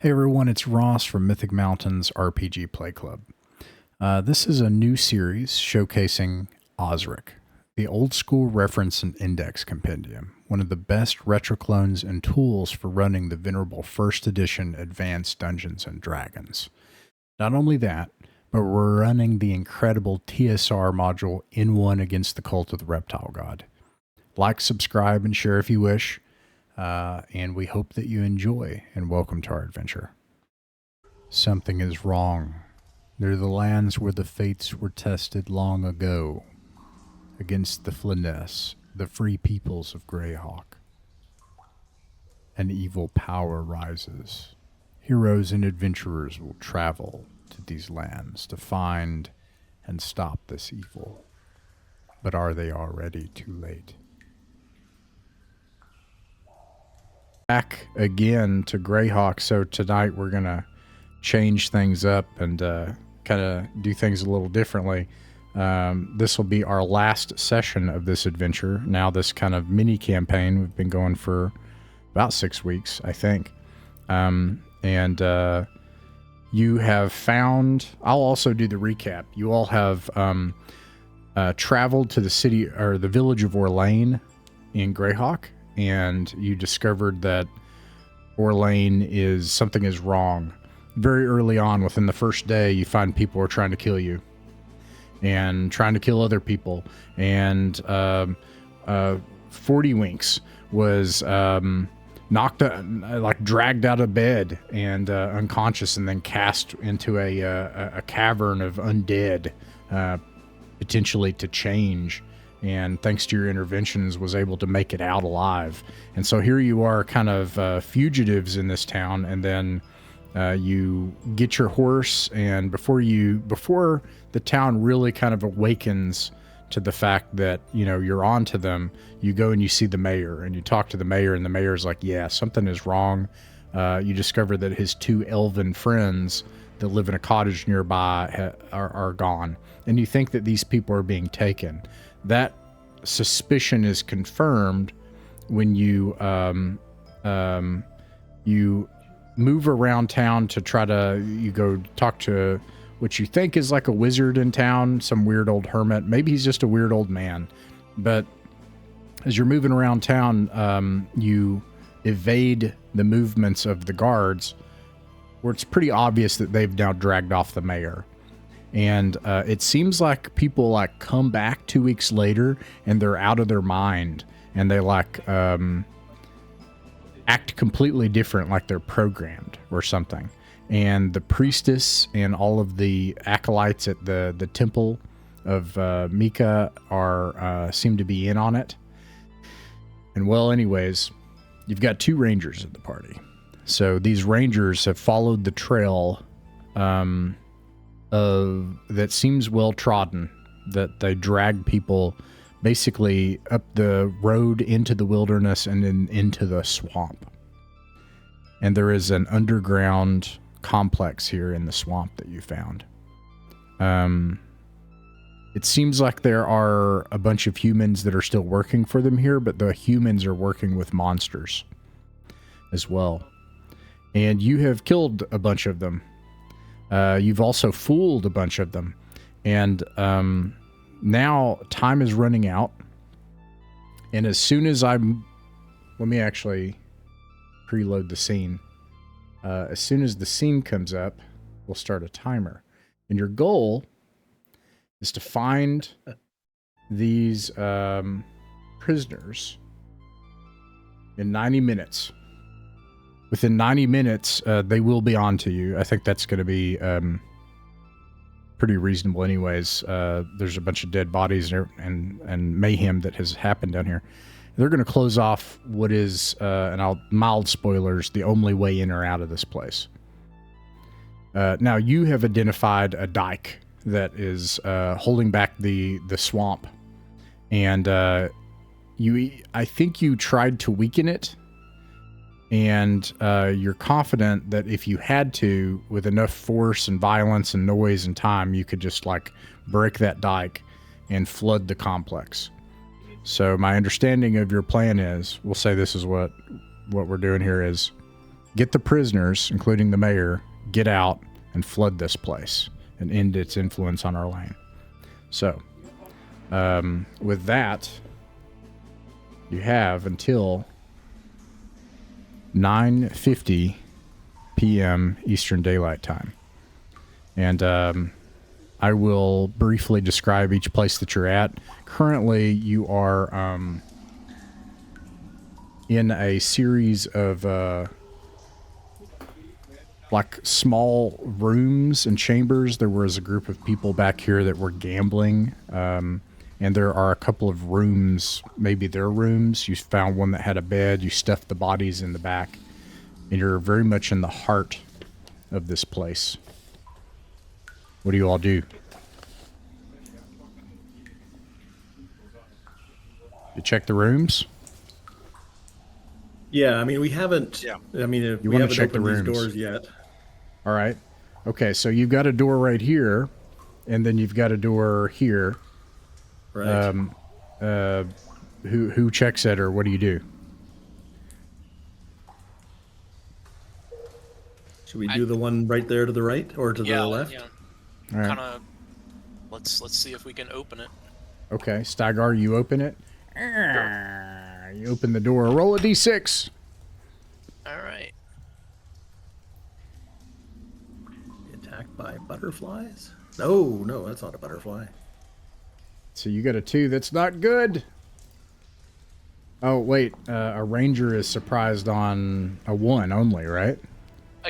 Hey everyone, it's Ross from Mythic Mountains RPG Play Club. This is a new series showcasing OSRIC, the old school reference and index compendium, one of the best retroclones and tools for running the venerable first edition Advanced Dungeons and Dragons. Not only that, but we're running the incredible TSR module in one against the Cult of the Reptile God. Like, subscribe, and share if you wish. And we hope that you enjoy, and welcome to our adventure. Something is wrong. They're the lands where the fates were tested long ago against the Flyness, the free peoples of Greyhawk. An evil power rises. Heroes and adventurers will travel to these lands to find and stop this evil. But are they already too late? Back again to Greyhawk, so tonight we're gonna change things up and kind of do things a little differently. This will be our last session of this adventure. Now this kind of mini campaign, we've been going for about 6 weeks, I think. You have found, I'll also do the recap. You all have traveled to the city or the village of Orlane in Greyhawk, and you discovered that something is wrong. Very early on, within the first day, you find people are trying to kill you and trying to kill other people. And 40 Winks was dragged out of bed and unconscious, and then cast into a cavern of undead, potentially to change. And thanks to your interventions, was able to make it out alive. And so here you are, kind of fugitives in this town, and then you get your horse, and before the town really kind of awakens to the fact that, you know, you're on to them, you go and you see the mayor, and you talk to the mayor, and the mayor's like, yeah, something is wrong. You discover that his 2 elven friends that live in a cottage nearby are gone. And you think that these people are being taken. That suspicion is confirmed when you move around town to you go talk to what you think is like a wizard in town, some weird old hermit. Maybe he's just a weird old man. But as you're moving around town, you evade the movements of the guards, where it's pretty obvious that they've now dragged off the mayor. And it seems like people come back 2 weeks later and they're out of their mind, and they act completely different, like they're programmed or something. And the priestess and all of the acolytes at the temple of Mika seem to be in on it. And well, anyways, you've got 2 rangers at the party. So these rangers have followed the trail that seems well trodden, that they drag people basically up the road into the wilderness and then into the swamp. And there is an underground complex here in the swamp that you found. It seems like there are a bunch of humans that are still working for them here, but the humans are working with monsters as well. And you have killed a bunch of them. You've also fooled a bunch of them. And now time is running out. And as soon as let me actually preload the scene. As soon as the scene comes up, we'll start a timer. And your goal is to find these prisoners in 90 minutes. Within 90 minutes, they will be on to you. I think that's going to be pretty reasonable anyways. There's a bunch of dead bodies and mayhem that has happened down here. They're going to close off what is, mild spoilers, the only way in or out of this place. Now, you have identified a dike that is holding back the swamp. And I think you tried to weaken it. And you're confident that if you had to, with enough force and violence and noise and time, you could just break that dike and flood the complex. So my understanding of your plan is, we'll say this is what we're doing here is, get the prisoners, including the mayor, get out and flood this place and end its influence on our lane. So, with that, you have until 9:50 p.m. Eastern Daylight Time. And I will briefly describe each place that you're at. Currently, you are in a series of like small rooms and chambers. There was a group of people back here that were gambling. And there are a couple of rooms, maybe their rooms. You found one that had a bed. You stuffed the bodies in the back. And you're very much in the heart of this place. What do you all do? You check the rooms? Yeah, I mean, we haven't... Yeah. I mean, we haven't opened these doors yet. All right. Okay, so you've got a door right here, and then you've got a door here. Right. Who checks it, or what do you do? Should we do the one right there to the right or to the left? Yeah. All right. Kind of. Let's see if we can open it. Okay, Stygar, you open it. You open the door. Roll a d6. All right. Attacked by butterflies? No, that's not a butterfly. So you got a 2. That's not good. Oh, wait. A ranger is surprised on a 1 only, right?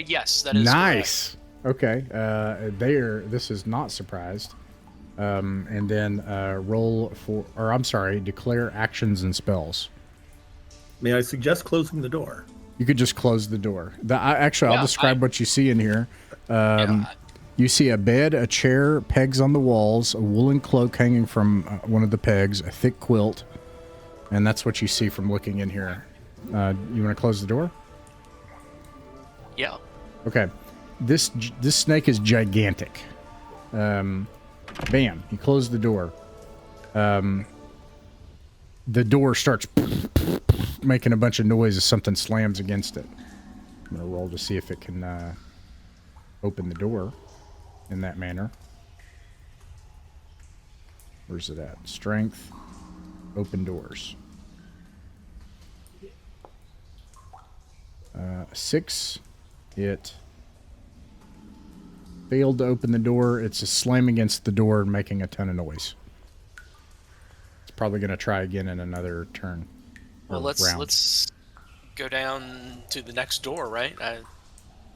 Yes, that is nice. Correct. Okay. This is not surprised. And then roll for, or I'm sorry, declare actions and spells. May I suggest closing the door? You could just close the door. I'll describe what you see in here. You see a bed, a chair, pegs on the walls, a woolen cloak hanging from one of the pegs, a thick quilt, and that's what you see from looking in here. You want to close the door? Yeah. Okay. This snake is gigantic. Bam. You close the door. The door starts making a bunch of noise as something slams against it. I'm going to roll to see if it can open the door in that manner. Where's it at? Strength. Open doors. 6. It failed to open the door. It's just slamming against the door and making a ton of noise. It's probably going to try again in another turn. Well, let's go down to the next door, right?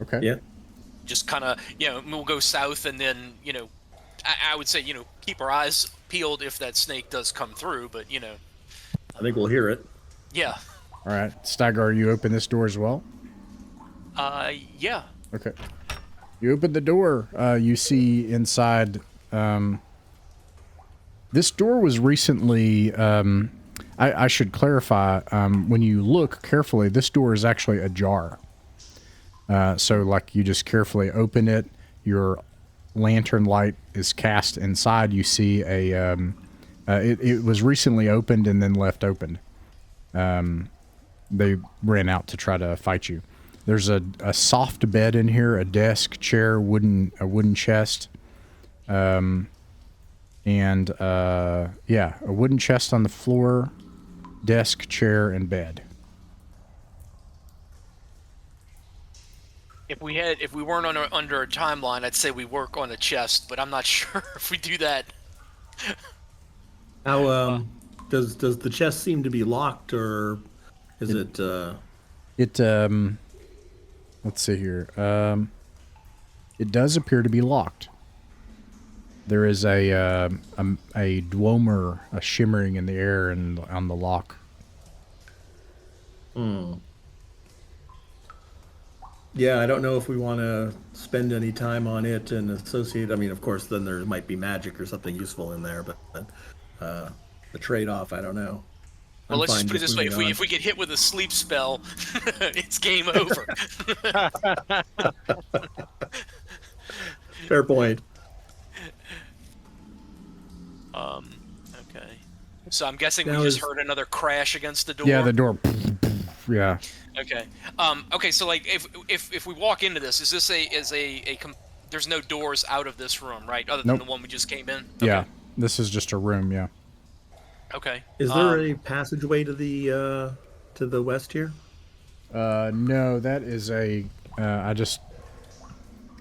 Okay. Yeah. Just kind of, we'll go south, and then, I would say, keep our eyes peeled if that snake does come through, but, I think we'll hear it. Yeah. All right. Stygar, you open this door as well? Yeah. Okay. You open the door. You see inside. This door was recently. I should clarify. When you look carefully, this door is actually ajar. So, like, you just carefully open it. Your lantern light is cast inside. You see a. It was recently opened and then left open. They ran out to try to fight you. There's a soft bed in here, a desk, chair, a wooden chest, and a wooden chest on the floor, desk, chair, and bed. If we weren't under a timeline, I'd say we work on a chest, but I'm not sure if we do that. How does the chest seem to be locked, or is it? Let's see here. It does appear to be locked. There is a dweomer, a shimmering in the air and on the lock. Yeah, I don't know if we want to spend any time on it and associate. I mean, of course, then there might be magic or something useful in there, but the trade-off, I don't know. Well, let's just put it this way: if we get hit with a sleep spell, it's game over. Fair point. Okay. So I'm guessing we just heard another crash against the door. Yeah, the door. Yeah. Okay. Okay, so like if we walk into this, is this there's no doors out of this room, right? Other than Nope. the one we just came in? Yeah, Okay. this is just a room, yeah. Okay. Is there a passageway to the west here? No, that is I just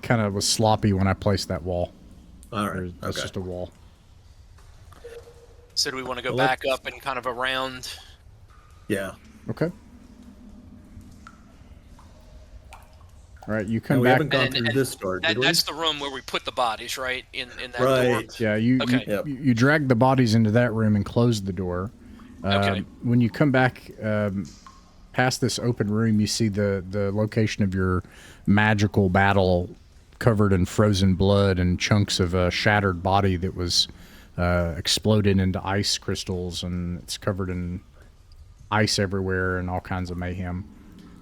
kind of was sloppy when I placed that wall. All right. That's Okay. just a wall. So do we want to go Well, back up and kind of around? Yeah. Okay. All right, you And come we back. haven't gone through this door, did we? That's the room where we put the bodies, right? In that Right. door. Yeah, you Okay. Yep. you drag the bodies into that room and close the door. Okay. When you come back past this open room, you see the location of your magical battle covered in frozen blood and chunks of a shattered body that was exploded into ice crystals, and it's covered in ice everywhere and all kinds of mayhem.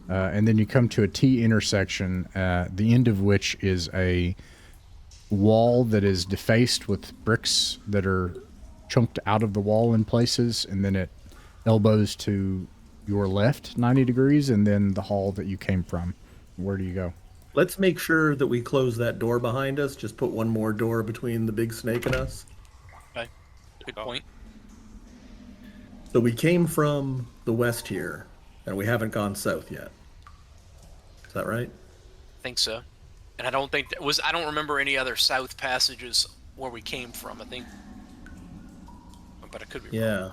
And then you come to a T intersection, the end of which is a wall that is defaced with bricks that are chunked out of the wall in places, and then it elbows to your left 90 degrees, and then the hall that you came from. Where do you go? Let's make sure that we close that door behind us. Just put one more door between the big snake and us. Okay. Good point. So we came from the west here, and we haven't gone south yet. Is that right? I think so. And I don't think I don't remember any other south passages where we came from. I think, but I could be wrong. Yeah.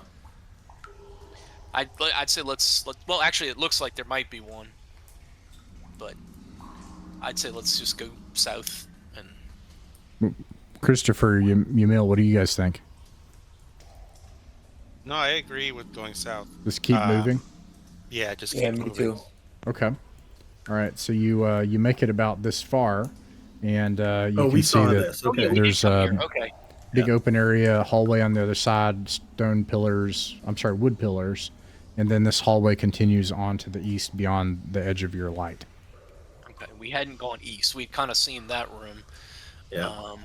I'd say let's well, actually, it looks like there might be one, but I'd say let's just go south and. Christopher, Yamil, what do you guys think? No, I agree with going south. Just keep moving? Yeah, just keep Yeah, moving. me too. Okay. All right, so you make it about this far, and you can we see saw that this. Okay. there's Okay. big open area, hallway on the other side, stone pillars, wood pillars, and then this hallway continues on to the east beyond the edge of your light. Okay. We hadn't gone east. We'd kind of seen that room. Yeah.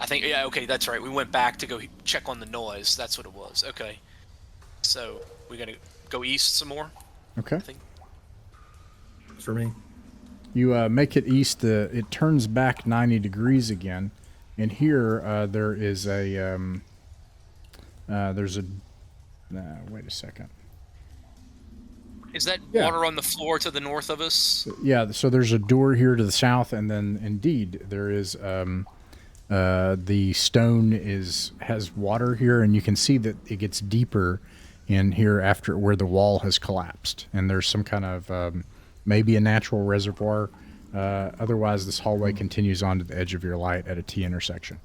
I think, yeah, okay, that's right. We went back to go check on the noise. That's what it was. Okay. So, we're going to go east some more, Okay. I think. For me. You make it east. It turns back 90 degrees again, and here there is a wait a second. Is that Yeah. water on the floor to the north of us? Yeah, so there's a door here to the south, and then indeed there is the stone has water here, and you can see that it gets deeper in here after where the wall has collapsed, and there's some kind of maybe a natural reservoir. Otherwise, this hallway continues on to the edge of your light at a T intersection.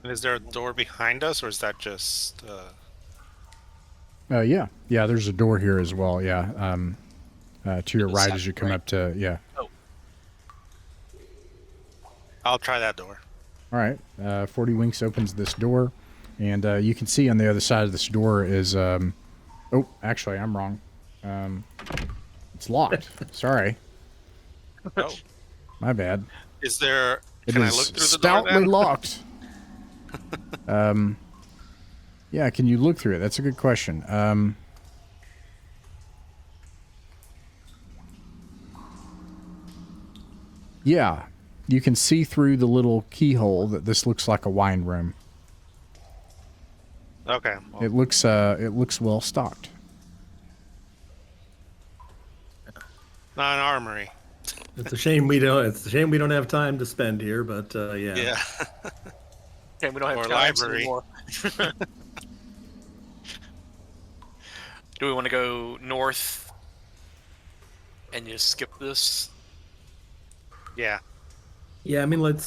And is there a door behind us, or is that just... Yeah, there's a door here as well. Yeah, to your the right side, as you come right? up to I'll try that door. All right, 40 Winks opens this door, and you can see on the other side of this door is oh, actually, I'm wrong. It's locked. Sorry, Oh, my bad. is there... It Can I is look through the door stoutly then? locked. Yeah, can you look through it? That's a good question. Yeah, you can see through the little keyhole that this looks like a wine room. Okay. Well, It looks well stocked. not an armory. It's a shame we don't have time to spend here, but yeah. Yeah. Okay, we don't have Or times library. anymore. Do we want to go north and just skip this? Yeah. Yeah, I mean And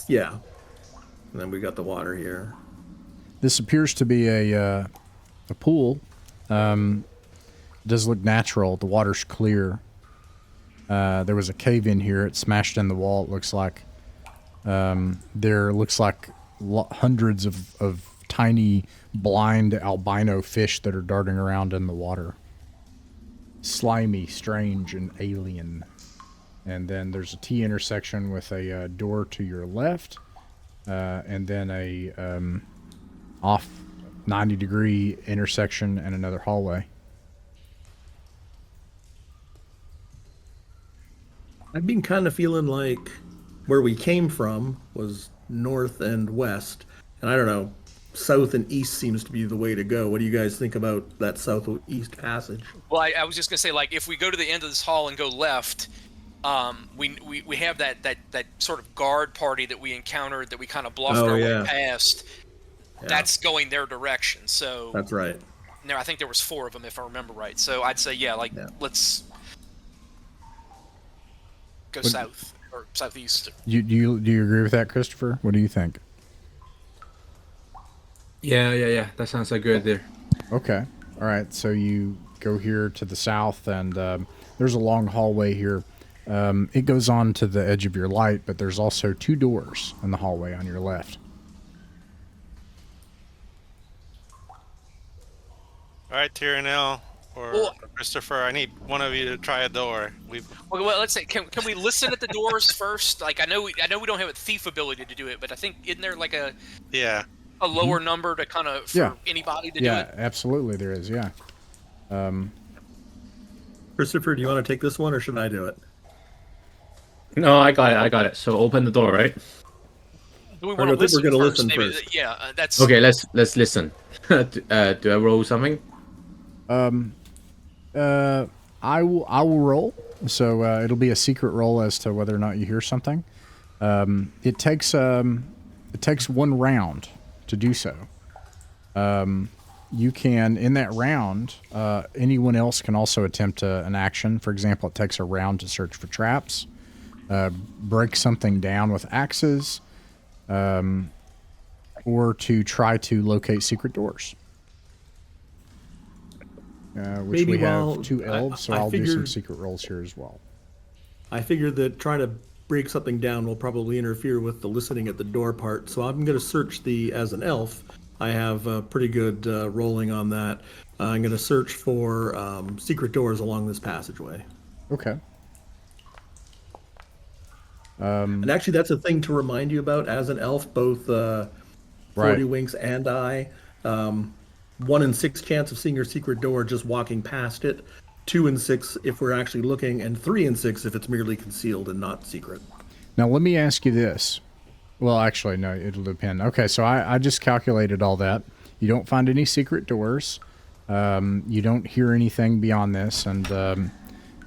then we got the water here. This appears to be a pool. It does look natural. The water's clear. There was a cave in here. It smashed in the wall. It looks like there looks like hundreds of tiny blind albino fish that are darting around in the water. Slimy, strange, and alien. And then there's a T intersection with a door to your left, and then a off 90-degree intersection and another hallway. I've been kind of feeling like where we came from was north and west, and I don't know, south and east seems to be the way to go. What do you guys think about that southeast passage? Well, I was just gonna say, like, if we go to the end of this hall and go left, we have that sort of guard party that we encountered that we kind of bluffed our way past. Yeah. That's going their direction. So That's right. I think there was 4 of them, if I remember right. So I'd say, let's go south or southeast. Do you agree with that, Christopher? What do you think? Yeah. That sounds like a good idea. Okay. All right. So you go here to the south, and there's a long hallway here. It goes on to the edge of your light, but there's also 2 doors in the hallway on your left. All right, Tyrannel or Christopher, I need one of you to try a door. Well, let's say, can we listen at the doors first? Like, I know we don't have a thief ability to do it, but I think isn't there like a lower number to kind of for anybody to do it? Yeah, absolutely, there is. Yeah. Christopher, do you want to take this one, or should I do it? No, I got it. So open the door, right? Do we want to listen? We're going to listen Maybe, first. Yeah, that's Okay. Let's listen. Do I roll something? I will roll. So it'll be a secret roll as to whether or not you hear something. It takes 1 round to do so. You can, in that round, anyone else can also attempt an action. For example, it takes a round to search for traps, break something down with axes, or to try to locate secret doors. Which we have 2 elves, so I'll do some secret rolls here as well. I figured that trying to break something down will probably interfere with the listening at the door part, so I'm going to search as an elf. I have pretty good rolling on that. I'm going to search for secret doors along this passageway. Okay. And actually, that's a thing to remind you about as an elf, both 40 Winks and I. 1 in 6 chance of seeing your secret door just walking past it. 2 in 6 if we're actually looking, and 3 in 6 if it's merely concealed and not secret. Now, let me ask you this. Well, actually, no, it'll depend. Okay, so I just calculated all that. You don't find any secret doors. You don't hear anything beyond this, and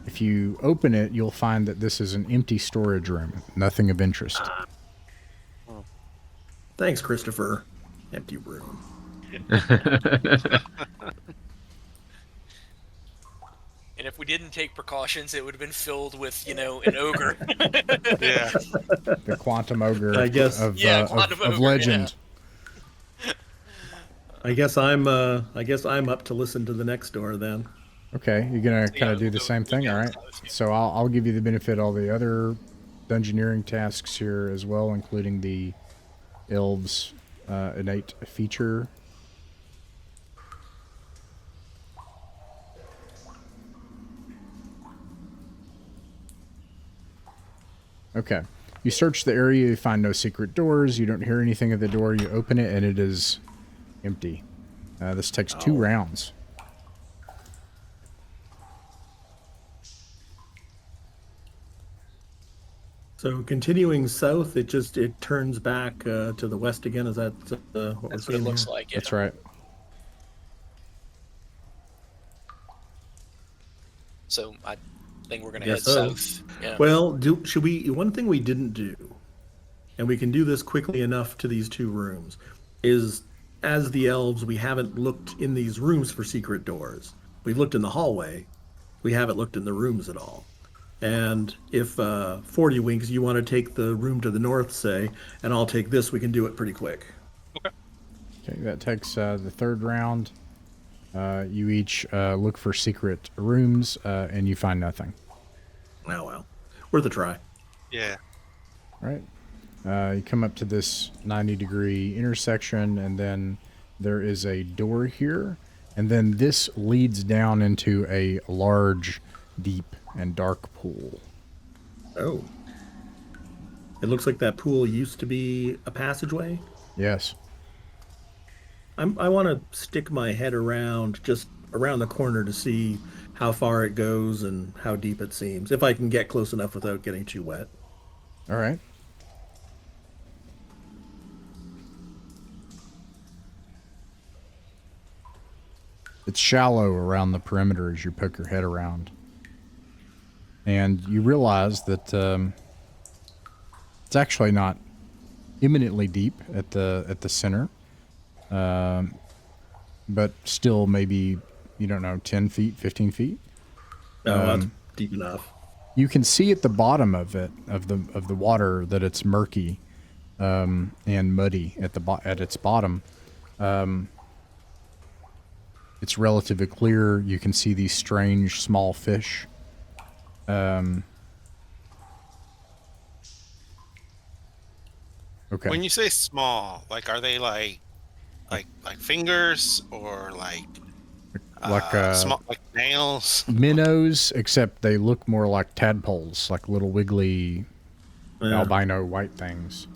if you open it, you'll find that this is an empty storage room. Nothing of interest. Thanks, Christopher. Empty room. And if we didn't take precautions, it would have been filled with, an ogre. Yeah. The quantum ogre I guess, of ogre, legend. Yeah. I guess I'm up to listen to the next door then. Okay, you're gonna kind of do the same thing, all right? So I'll give you the benefit of all the other dungeoneering tasks here as well, including the elves' innate feature. Okay. You search the area, you find no secret doors, you don't hear anything at the door, you open it, and it is empty. This takes 2 rounds. So continuing south, it turns back to the west again. Is that what That's we're what it seeing looks here? like. Yeah. That's right. So I think we're going to Guess head so. south. Yeah. Well, should we? One thing we didn't do, and we can do this quickly enough to these 2 rooms, is as the elves, we haven't looked in these rooms for secret doors. We've looked in the hallway. We haven't looked in the rooms at all. And if 40 Winks, you want to take the room to the north, say, and I'll take this, we can do it pretty quick. Okay, that takes the 3rd round. You each look for secret rooms, and you find nothing. Oh, well. Worth a try. Yeah. Right. You come up to this 90-degree intersection, and then there is a door here, and then this leads down into a large, deep, and dark pool. Oh. It looks like that pool used to be a passageway. Yes. I want to stick my head around, just around the corner to see how far it goes and how deep it seems, if I can get close enough without getting too wet. All right. It's shallow around the perimeter as you poke your head around. And you realize that it's actually not imminently deep at the center. But still maybe, you don't know, 10 feet, 15 feet. No, that's deep enough. You can see at the bottom of it, of the water, that it's murky and muddy at its bottom. It's relatively clear. You can see these strange small fish. Okay. When you say small, like, are they like fingers or like small, like nails? Minnows, except they look more like tadpoles, like little wiggly albino white things.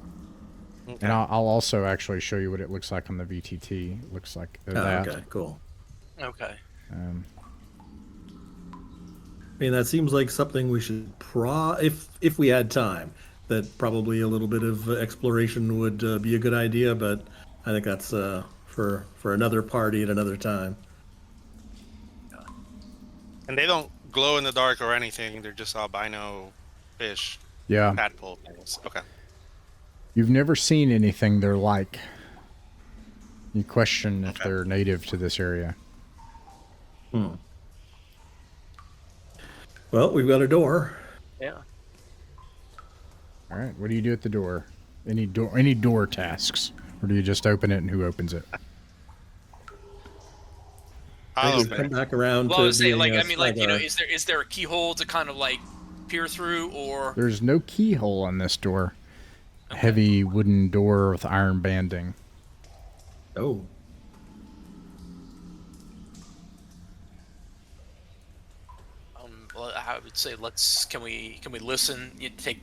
Okay. And I'll also actually show you what it looks like on the VTT. It looks like that. Okay, cool. Okay. I mean, that seems like something we should if we had time. That probably a little bit of exploration would be a good idea, but I think that's for another party at another time. And they don't glow in the dark or anything. They're just albino fish. Yeah. Tadpole things. Okay. You've never seen anything they're like. You question if they're native to this area. Well, we've got a door. Yeah. All right. What do you do at the door? Any door tasks, or do you just open it and who opens it? I'll come back around. Well, I would say, like, I mean, like, you know, is there a keyhole to kind of like peer through, or there's no keyhole on this door. Okay. Heavy wooden door with iron banding. Oh. Well, I would say can we listen? You take.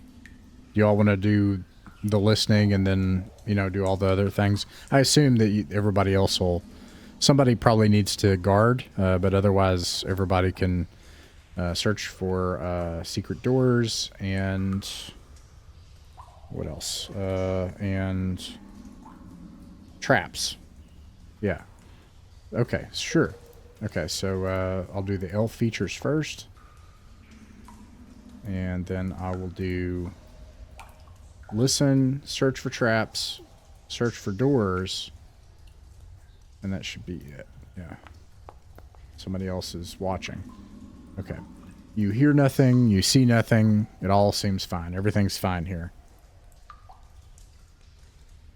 You all want to do the listening and then, you know, do all the other things. I assume that everybody else will. Somebody probably needs to guard, but otherwise everybody can search for secret doors and what else? And traps. Yeah. Okay, sure. Okay, so I'll do the elf features first. And then I will do listen, search for traps, search for doors, and that should be it. Yeah. Somebody else is watching. Okay. You hear nothing, you see nothing, it all seems fine. Everything's fine here.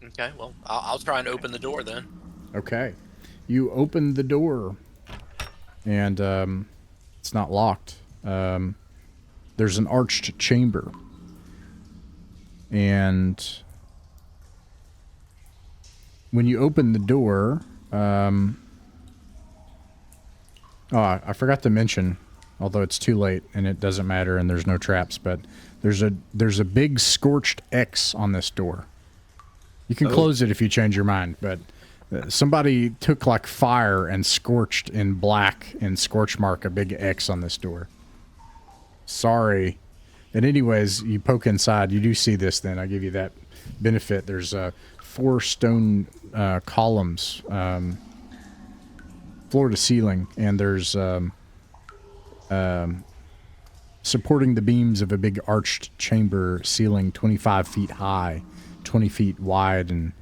Okay, well, I'll try and open the door then. Okay. You open the door, and it's not locked. There's an arched chamber. And when you open the door, I forgot to mention, although it's too late and it doesn't matter and there's no traps, but there's a big scorched X on this door. You can close it if you change your mind, but somebody took like fire and scorched in black and scorch mark a big X on this door. Sorry. And anyways, you poke inside, you do see this then. I give you that benefit. There's 4 stone columns, floor to ceiling, and there's supporting the beams of a big arched chamber ceiling 25 feet high, 20 feet wide, and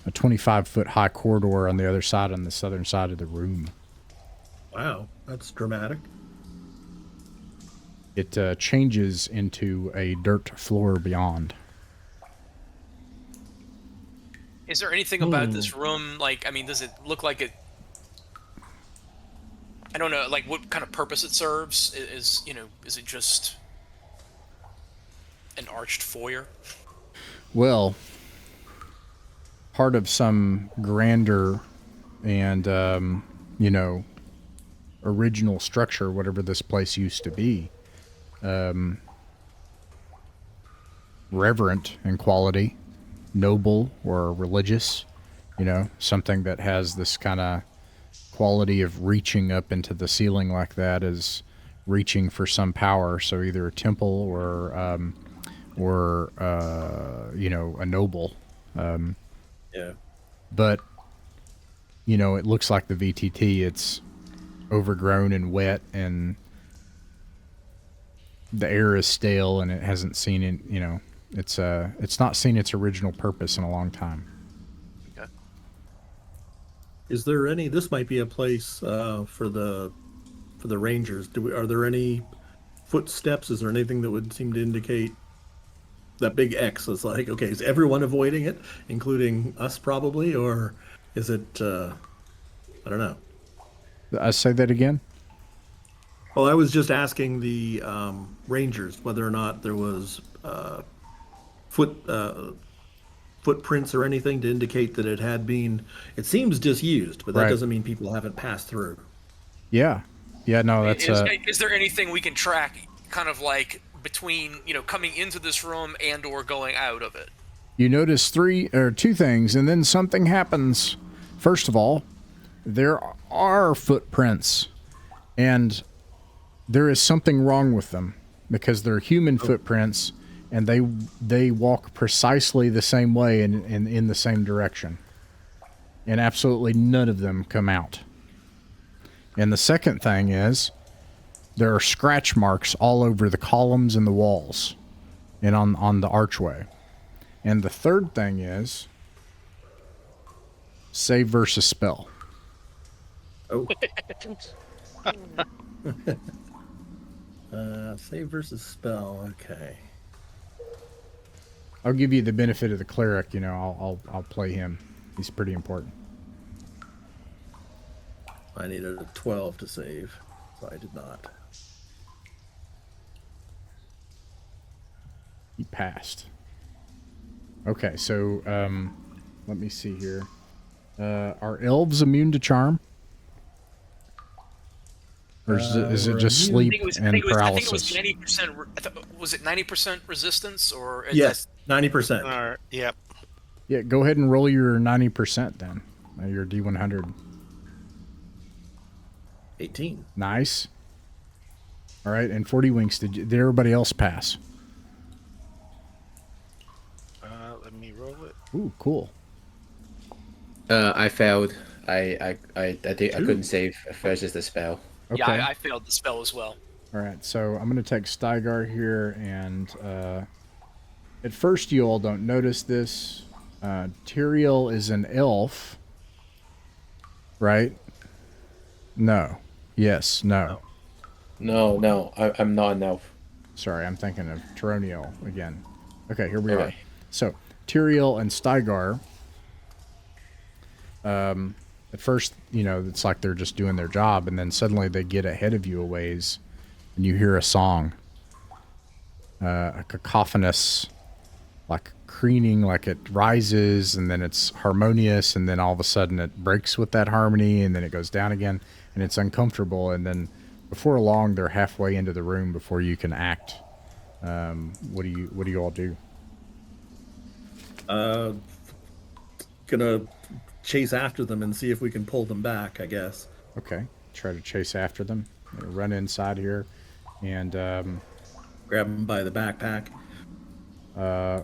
a 25-foot high corridor on the other side, on the southern side of the room. Wow, that's dramatic. It changes into a dirt floor beyond. Is there anything about this room, like, I mean, does it look like it, I don't know, like, what kind of purpose it serves? Is it just an arched foyer? Well, part of some grander and, original structure, whatever this place used to be. Reverent in quality, noble or religious, You know, something that has this kind of quality of reaching up into the ceiling like that is reaching for some power. So either a temple or you know, a noble. Yeah. But, you know, it looks like the VTT. It's overgrown and wet, and the air is stale, and it hasn't seen it. You know, it's not seen its original purpose in a long time. Okay. Is there any? This might be a place for the rangers. Are there any footsteps? Is there anything that would seem to indicate that big X is like, okay, is everyone avoiding it, including us probably, or is it? I don't know. I say that again. Well, I was just asking the rangers whether or not there was footprints or anything to indicate that it had been. It seems disused, but that Right. doesn't mean people haven't passed through. Yeah. No, that's Is there anything we can track, kind of like between, you know, coming into this room and or going out of it? You notice two things, and then something happens. First of all, there are footprints, and there is something wrong with them because they're human footprints, and they walk precisely the same way and in the same direction, and absolutely none of them come out. And the second thing is there are scratch marks all over the columns and the walls and on the archway. And the third thing is save versus spell. Oh. Save versus spell. Okay. I'll give you the benefit of the cleric. You know, I'll play him. He's pretty important. I needed a 12 to save, so I did not. He passed. Okay, so let me see here. Are elves immune to charm? Or is it just sleep and paralysis? I think it was 90%. Was it 90% resistance or? Yes, 90%. All right. Yep. Yeah, go ahead and roll your 90% then. Your D100. 18. Nice. All right, and 40 winks. Did everybody else pass? Let me roll it. Ooh, cool. I failed. I couldn't save versus the spell. Okay. Yeah, I failed the spell as well. All right, so I'm going to take Stygar here, and at first you all don't notice this. Tyrael is an elf, right? No. Yes, no. No, I'm not an elf. Sorry, I'm thinking of Taroniel again. Okay, here we Okay. are. So, Tyrael and Stygar, at first, you know, it's like they're just doing their job, and then suddenly they get ahead of you a ways, and you hear a song. A cacophonous, like crooning, like it rises, and then it's harmonious, and then all of a sudden it breaks with that harmony, and then it goes down again, and it's uncomfortable, and then before long they're halfway into the room before you can act. What do you all do? Gonna chase after them and see if we can pull them back, I guess. Okay, try to chase after them. Run inside here, and Grab them by the backpack.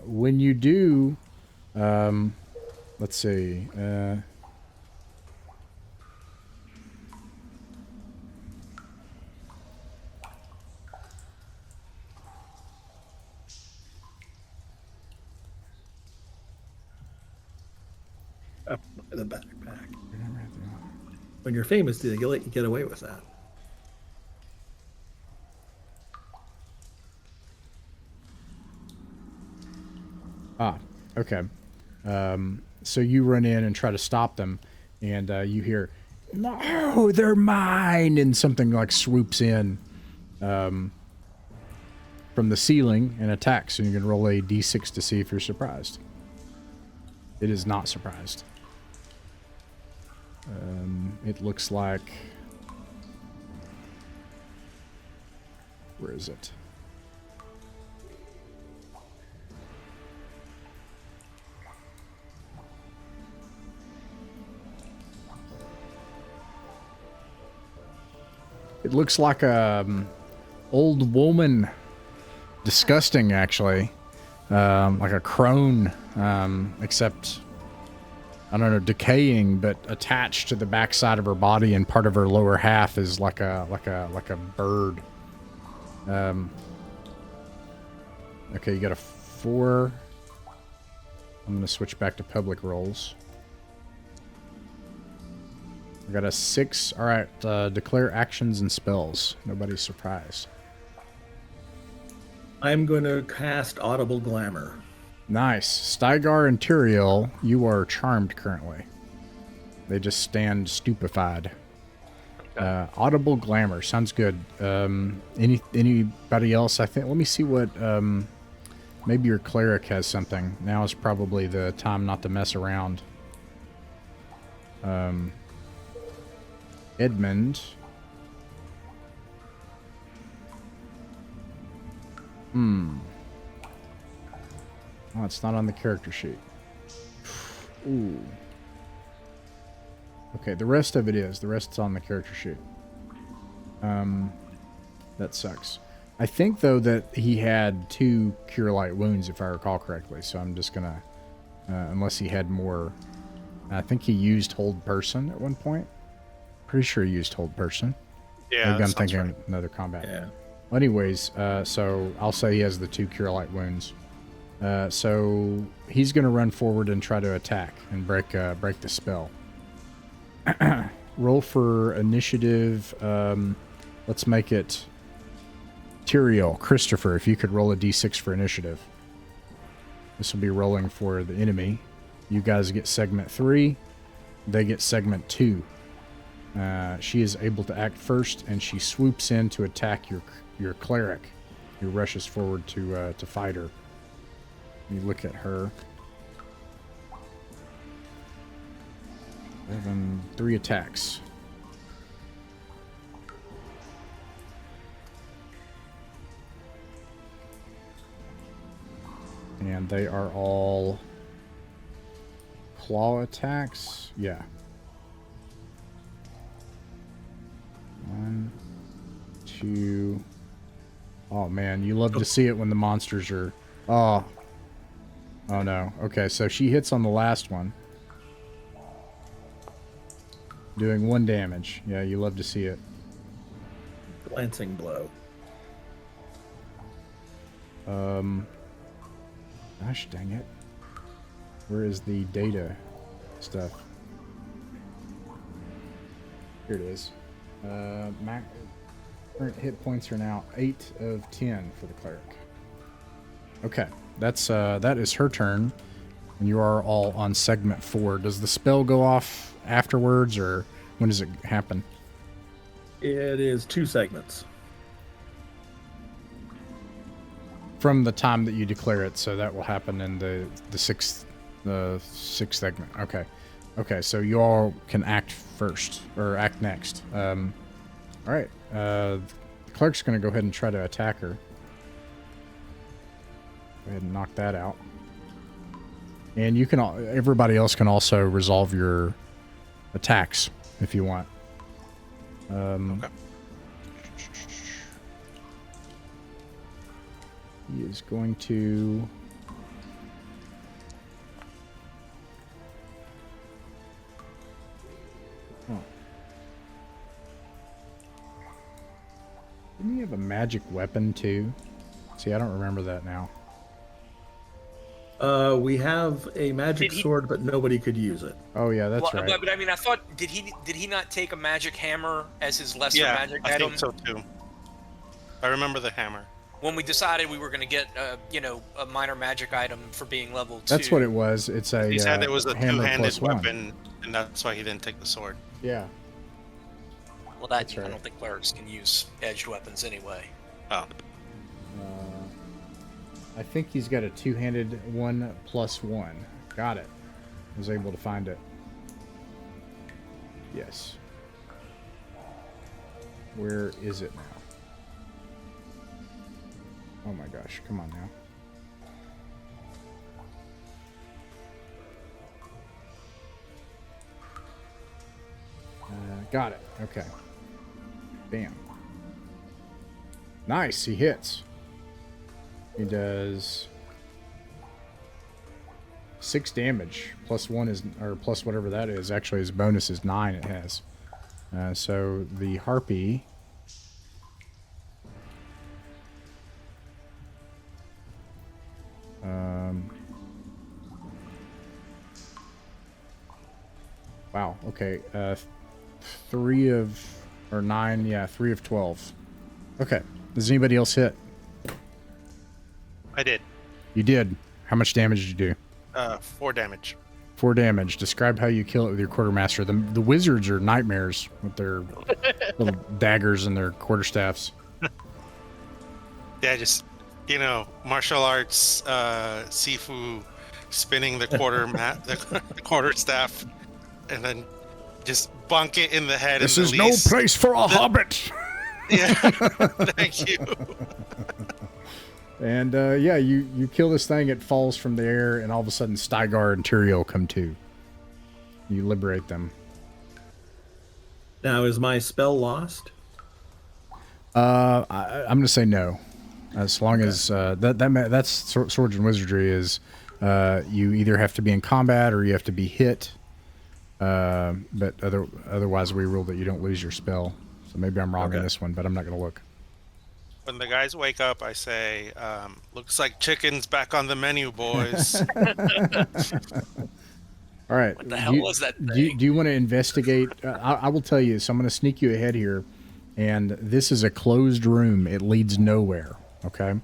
when you do, let's see. Up by the backpack. When you're famous, they let you get away with that. Okay. So you run in and try to stop them, and you hear, "No, they're mine!" and something like swoops in from the ceiling and attacks. And you can roll a d6 to see if you're surprised. It is not surprised. It looks like... Where is it? It looks like a old woman. Disgusting, actually. Like a crone, except, I don't know, decaying, but attached to the backside of her body, and part of her lower half is like a bird. Okay, you got a 4. I'm gonna switch back to public rolls. I got a 6. All right, declare actions and spells. Nobody's surprised. I'm going to cast Audible Glamour. Nice. Stygar and Tyrael, you are charmed currently. They just stand stupefied. Audible Glamour. Sounds good. Anybody else? I think. Let me see what... maybe your cleric has something. Now is probably the time not to mess around. Edmund. Oh, it's not on the character sheet. Ooh. Okay, the rest of it is. The rest's on the character sheet. That sucks. I think, though, that he had 2 Cure Light wounds, if I recall correctly. So I'm just gonna... unless he had more... I think he used Hold Person at one point. Pretty sure he used Hold Person. Yeah, maybe I'm thinking right. another combat. Yeah. Well, anyways, so I'll say he has the 2 Cure Light wounds. So he's going to run forward and try to attack and break the spell. Roll for initiative. Let's make it Tyrael. Christopher, if you could roll a d6 for initiative. This will be rolling for the enemy. You guys get segment 3. They get segment 2. She is able to act first, and she swoops in to attack your cleric, who rushes forward to fight her. You look at her. 3 attacks. And they are all claw attacks. Yeah. 1, 2. Oh man, you love to see it when the monsters are... Oh no. Okay, so she hits on the last one. Doing 1 damage. Yeah, you love to see it. Glancing blow. Gosh dang it. Where is the data stuff? Here it is. Current hit points are now 8 of 10 for the cleric. Okay, that is her turn, and you are all on segment 4. Does the spell go off afterwards, or when does it happen? It is 2 segments. From the time that you declare it, so that will happen in the sixth segment. Okay, so you all can act first, or act next. All right, the cleric's going to go ahead and try to attack her. Go ahead and knock that out. And you can, everybody else can also resolve your attacks if you want. Okay. He is going to... Oh. Didn't he have a magic weapon too? See, I don't remember that now. We have a magic sword, but nobody could use it. Oh yeah, that's right. But I mean, I thought did he not take a magic hammer as his lesser magic item? I think so too. I remember the hammer. When we decided we were going to get, a minor magic item for being level 2. That's what it was. It's a. He said it was a two-handed +1. weapon, and that's why he didn't take the sword. Yeah. Well, that's right. I don't think clerics can use edged weapons anyway. Oh. I think he's got a two-handed 1+1. Got it. I was able to find it. Yes. Where is it now? Oh my gosh, come on now. Got it. Okay. Bam. Nice, he hits. He does 6 damage. Plus 1 is, or plus whatever that is. Actually, his bonus is 9 it has. So the harpy... wow, okay. 3 of... or 9, yeah, 3 of 12. Okay. Does anybody else hit? I did. You did. How much damage did you do? 4 damage. 4 damage. Describe how you kill it with your quartermaster. The wizards are nightmares with their little daggers and their quarterstaffs. Yeah, just, you know, martial arts, Sifu, spinning the the quarterstaff, and then just bunk it in the head. This is no place for a hobbit. Yeah, thank you. And yeah, you kill this thing, it falls from the air, and all of a sudden Stygar and Tyrael come to. You liberate them. Now, is my spell lost? I'm going to say no. As long as that's Swords and Wizardry is you either have to be in combat or you have to be hit. But otherwise we rule that you don't lose your spell. So maybe I'm wrong in this one, but I'm not going to look. When the guys wake up, I say, looks like chicken's back on the menu, boys. All right. What the hell was that thing? Do you want to investigate? I will tell you. So I'm going to sneak you ahead here. And this is a closed room. It leads nowhere. Okay.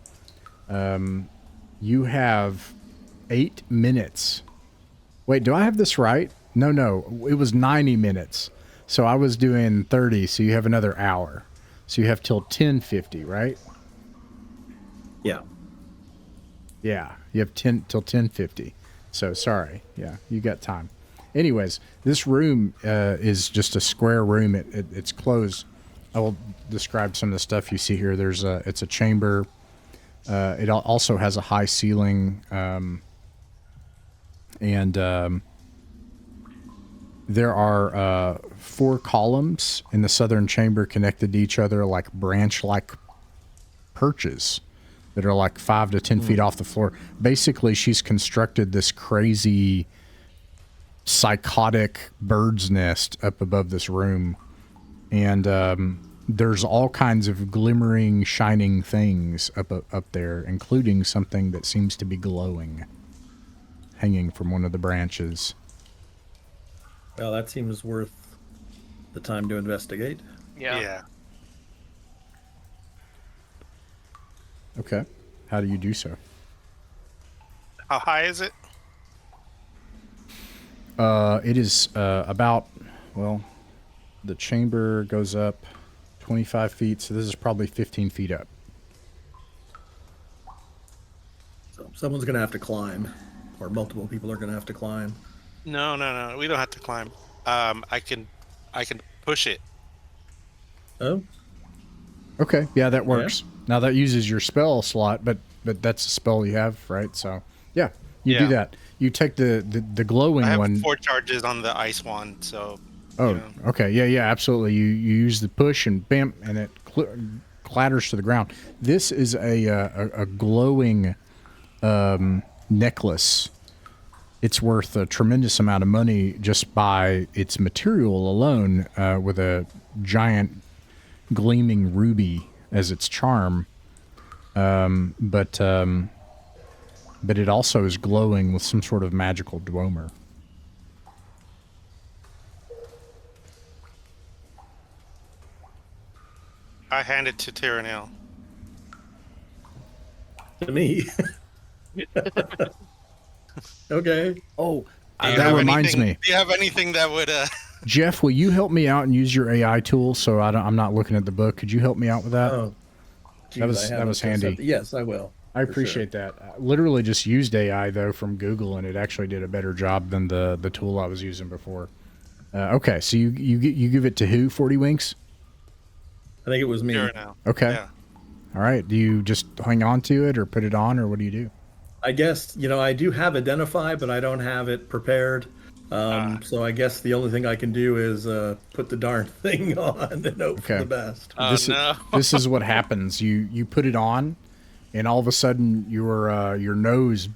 You have 8 minutes. Wait, do I have this right? No. It was 90 minutes. So I was doing 30. So you have another hour. So you have till 10:50, right? Yeah. Yeah, you have till 10:50. So sorry. Yeah, you got time. Anyways, this room is just a square room. It's closed. I will describe some of the stuff you see here. It's a chamber. It also has a high ceiling, and there are 4 columns in the southern chamber connected to each other like branch-like perches that are like 5 to 10 feet off the floor. Basically, she's constructed this crazy, psychotic bird's nest up above this room. And there's all kinds of glimmering, shining things up there, including something that seems to be glowing, hanging from one of the branches. Well, that seems worth the time to investigate. Yeah. Okay. How do you do so? How high is it? It is about, well, the chamber goes up 25 feet, so this is probably 15 feet up. So someone's going to have to climb, or multiple people are going to have to climb. No. We don't have to climb. I can push it. Oh? Okay, yeah, that works. Now that uses your spell slot, but that's a spell you have, right? So, yeah, you do that. You take the glowing I have one. 4 charges on the ice wand, so. Oh, you know. okay, yeah, absolutely. You use the push and bam, and it clatters to the ground. This is a glowing necklace. It's worth a tremendous amount of money just by its material alone, with a giant gleaming ruby as its charm. But it also is glowing with some sort of magical dwemer. I hand it to Tyranel. To me. Okay. Oh, that reminds me. Do you have anything that would... Jeff, will you help me out and use your AI tool so I'm not looking at the book? Could you help me out with that? Oh, geez, that was handy. Yes, I will. I appreciate that. I literally just used AI, though, from Google, and it actually did a better job than the tool I was using before. Okay, so you give it to who, 40 Winks? I think it was me. Tyranel. Okay. Yeah. All right. Do you just hang on to it or put it on, or what do you do? I guess, I do have Identify, but I don't have it prepared. So I guess the only thing I can do is put the darn thing on and hope for the best. This is what happens. You put it on, and all of a sudden your nose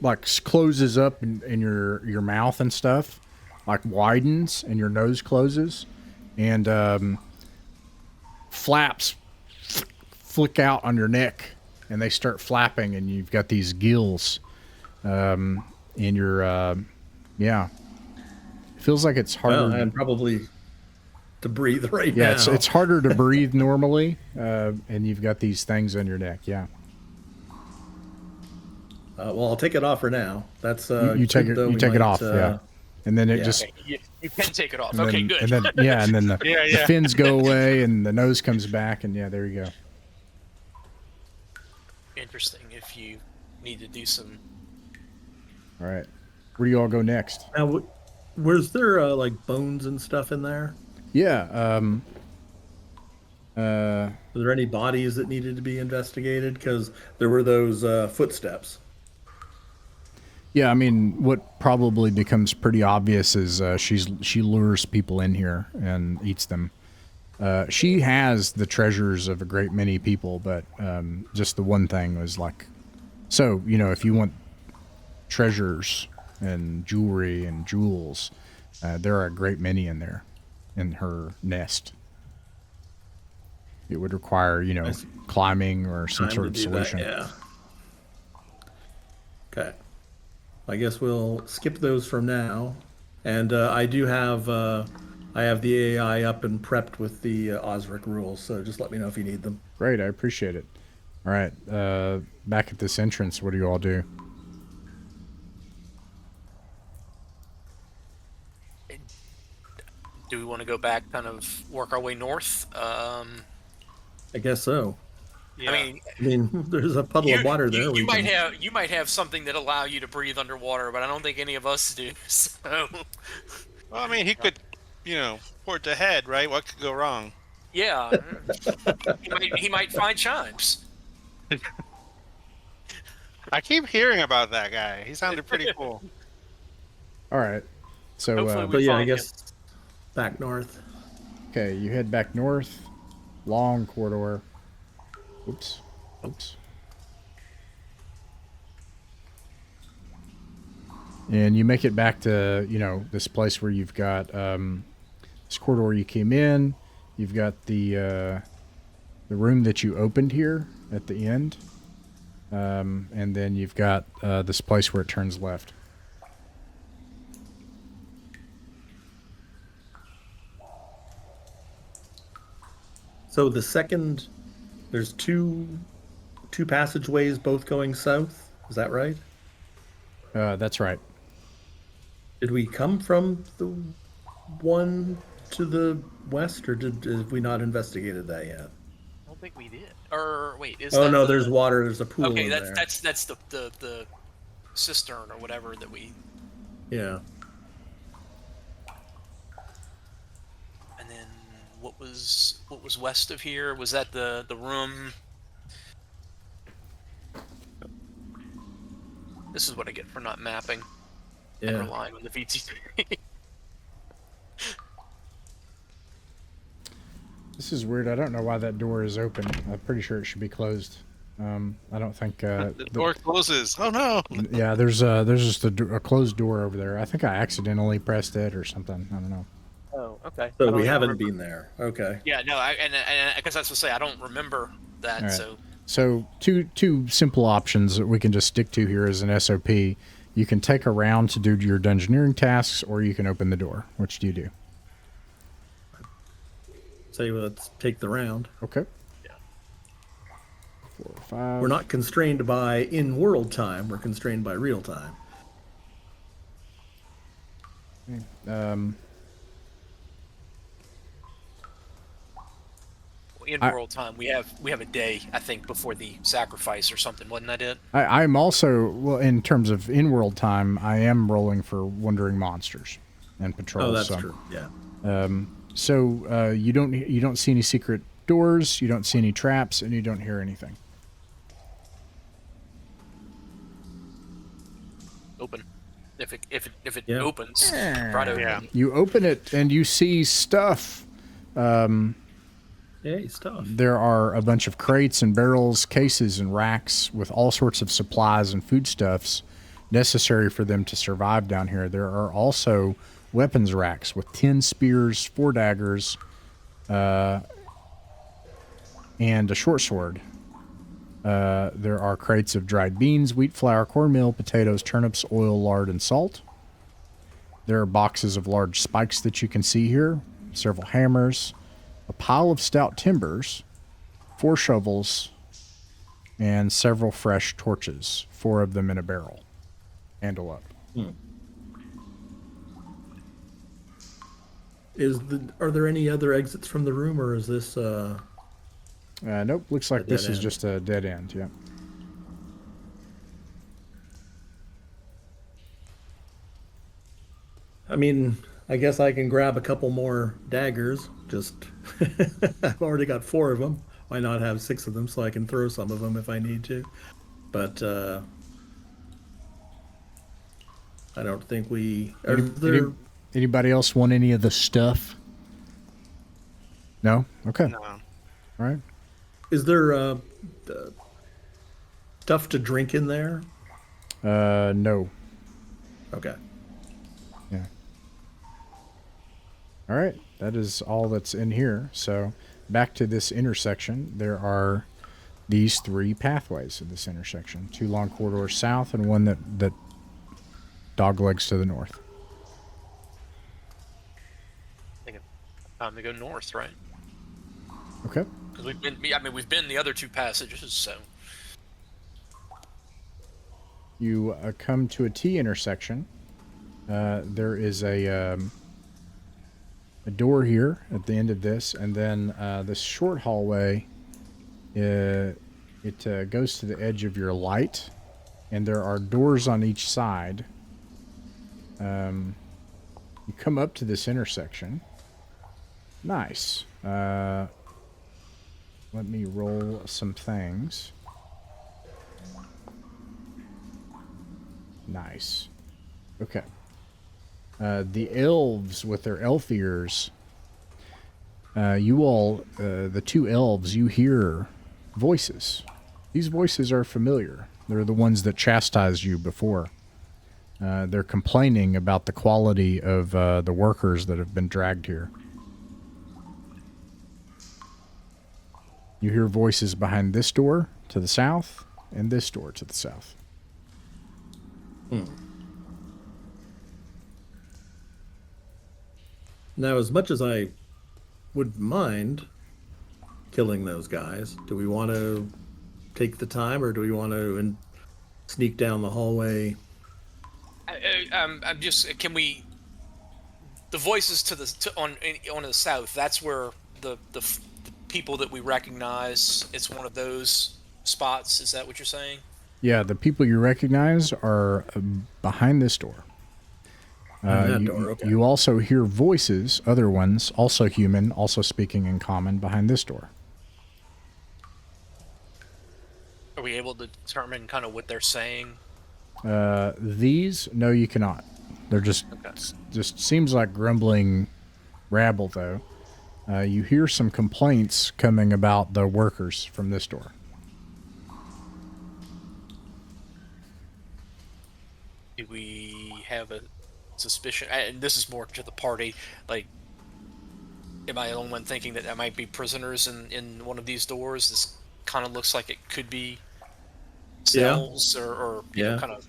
like closes up in your mouth and stuff, like widens, and your nose closes, and flaps flick out on your neck, and they start flapping, and you've got these gills in your yeah. It feels like it's harder. Well, and probably to breathe right now. Yeah, it's harder to breathe normally, and you've got these things on your neck. Yeah. Well, I'll take it off for now. That's you take it. You take it off. Yeah. And then it just. Okay, you can take it off. Okay, good. And then the fins go away, and the nose comes back, and there you go. Interesting. If you need to do some. All right. Where do you all go next? Now, was there like bones and stuff in there? Yeah. Were there any bodies that needed to be investigated? Because there were those footsteps. Yeah, I mean, what probably becomes pretty obvious is she lures people in here and eats them. She has the treasures of a great many people, but just the one thing was like, so if you want treasures and jewelry and jewels, there are a great many in there, in her nest. It would require, climbing or some sort of solution. Yeah. Okay. I guess we'll skip those from now. And I do have I have the AI up and prepped with the OSRIC rules, so just let me know if you need them. Great, I appreciate it. All right, back at this entrance, what do you all do? Do we want to go back, kind of work our way north? I guess so. Yeah. I mean, there's a puddle of water there. You might have something that allow you to breathe underwater, but I don't think any of us do. So. Well, I mean, he could, port ahead, right? What could go wrong? Yeah. he might find chimes. I keep hearing about that guy. He sounded pretty cool. All right. So, I guess back north. Okay, you head back north. Long corridor. Oops. And you make it back to, this place where you've got this corridor you came in. You've got the room that you opened here at the end. And then you've got this place where it turns left. So the second, there's two passageways, both going south. Is that right? That's right. Did we come from the one to the west, or did we not investigated that yet? I don't think we did. Or wait, is oh no, there's water. There's a pool. Okay, in there. that's the cistern or whatever that we. Yeah. And then what was west of here? Was that the room? This is what I get for not mapping. Yeah. And relying on the VT3. This is weird. I don't know why that door is open. I'm pretty sure it should be closed. I don't think the door closes. Oh no! Yeah, there's just a closed door over there. I think I accidentally pressed it or something. I don't know. Oh, okay. So we haven't been there. Okay. Yeah, no, and I guess that's to say I don't remember that. Right. So two simple options that we can just stick to here as an SOP. You can take a round to do your dungeoneering tasks, or you can open the door. Which do you do? Say, let's take the round. Okay. Yeah. 4 or 5. We're not constrained by in-world time. We're constrained by real time. Okay. In-world time, we have a day, I think, before the sacrifice or something. Wasn't that it? I'm also, well, in terms of in-world time, I am rolling for wandering monsters and patrols. Oh, that's true. Yeah. So you don't see any secret doors, you don't see any traps, and you don't hear anything. Open. If it Yeah. opens, try to open. Yeah. You open it and you see stuff. Hey, stuff. There are a bunch of crates and barrels, cases and racks with all sorts of supplies and foodstuffs necessary for them to survive down here. There are also weapons racks with 10 spears, 4 daggers, and a short sword. There are crates of dried beans, wheat flour, cornmeal, potatoes, turnips, oil, lard, and salt. There are boxes of large spikes that you can see here, several hammers, a pile of stout timbers, 4 shovels, and several fresh torches, 4 of them in a barrel. Handle up. Are there any other exits from the room, or is this Nope, looks like this is just a dead end, yeah. I mean, I guess I can grab a couple more daggers. Just I've already got 4 of them. Why not have 6 of them so I can throw some of them if I need to? But I don't think we are there. Anybody else want any of the stuff? No? Okay. No. All right. Is there stuff to drink in there? No. Okay. Yeah. All right. That is all that's in here. So back to this intersection. There are these 3 pathways at this intersection. 2 long corridors south and one that doglegs to the north. I think it's time to go north, right? Okay. Because we've been the other 2 passages, so. You come to a T intersection. There is a door here at the end of this, and then this short hallway. It goes to the edge of your light, and there are doors on each side. You come up to this intersection. Nice. Let me roll some things. Nice. Okay. The elves with their elf ears. You all, the 2 elves, you hear voices. These voices are familiar. They're the ones that chastised you before. They're complaining about the quality of the workers that have been dragged here. You hear voices behind this door to the south and this door to the south. Now, as much as I wouldn't mind killing those guys, do we want to take the time, or do we want to sneak down the hallway? I'm just. Can we? The voices on the south. That's where the people that we recognize. It's one of those spots. Is that what you're saying? Yeah, the people you recognize are behind this door. Okay. You also hear voices, other ones, also human, also speaking in common, behind this door. Are we able to determine kind of what they're saying? These, no, you cannot. They're just seems like grumbling rabble, though. You hear some complaints coming about the workers from this door. Do we have a suspicion? And this is more to the party. Like, am I the only one thinking that might be prisoners in one of these doors? This kind of looks like it could be cells or you know, kind of.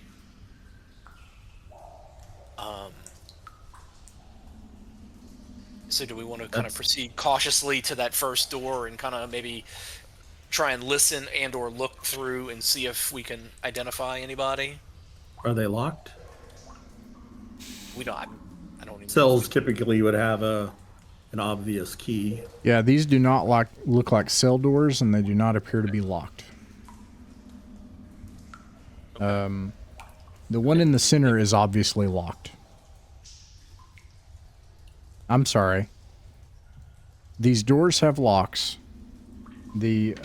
So do we want to kind of proceed cautiously to that first door and kind of maybe try and listen and or look through and see if we can identify anybody? Are they locked? We don't. I don't even. Cells typically would have an obvious key. Yeah, these do not look like cell doors, and they do not appear to be locked. The one in the center is obviously locked. I'm sorry. These doors have locks. The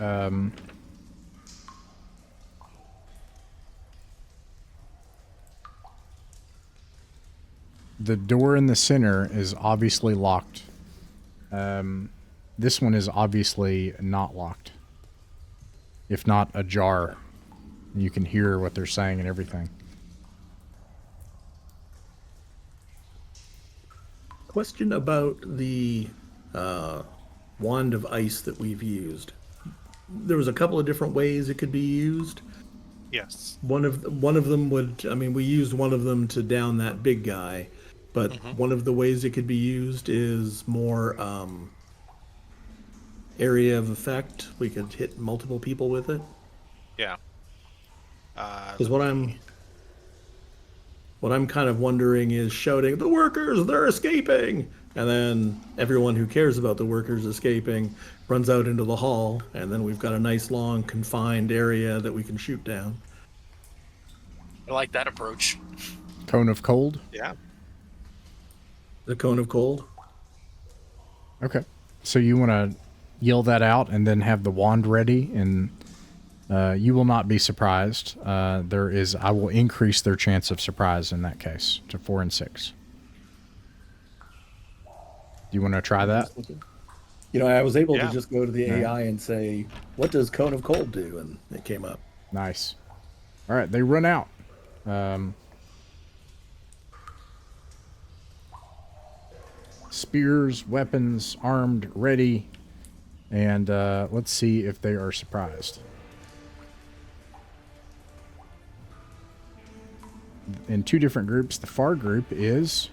the door in the center is obviously locked. This one is obviously not locked. If not ajar. You can hear what they're saying and everything. Question about the wand of ice that we've used. There was a couple of different ways it could be used. Yes. One of them would, I mean, we used one of them to down that big guy, but one of the ways it could be used is more area of effect. We could hit multiple people with it. Yeah. Because what I'm kind of wondering is shouting, "The workers, they're escaping!" And then everyone who cares about the workers escaping runs out into the hall, and then we've got a nice long confined area that we can shoot down. I like that approach. Cone of cold? Yeah. The cone of cold? Okay. So you want to yell that out and then have the wand ready, and you will not be surprised. I will increase their chance of surprise in that case to 4 and 6. Do you want to try that? You know, I was able Yeah. to just go to the AI and say, "What does cone of cold do?" And it came up. Nice. All right, they run out. Spears, weapons, armed, ready, and let's see if they are surprised. In 2 different groups, the far group is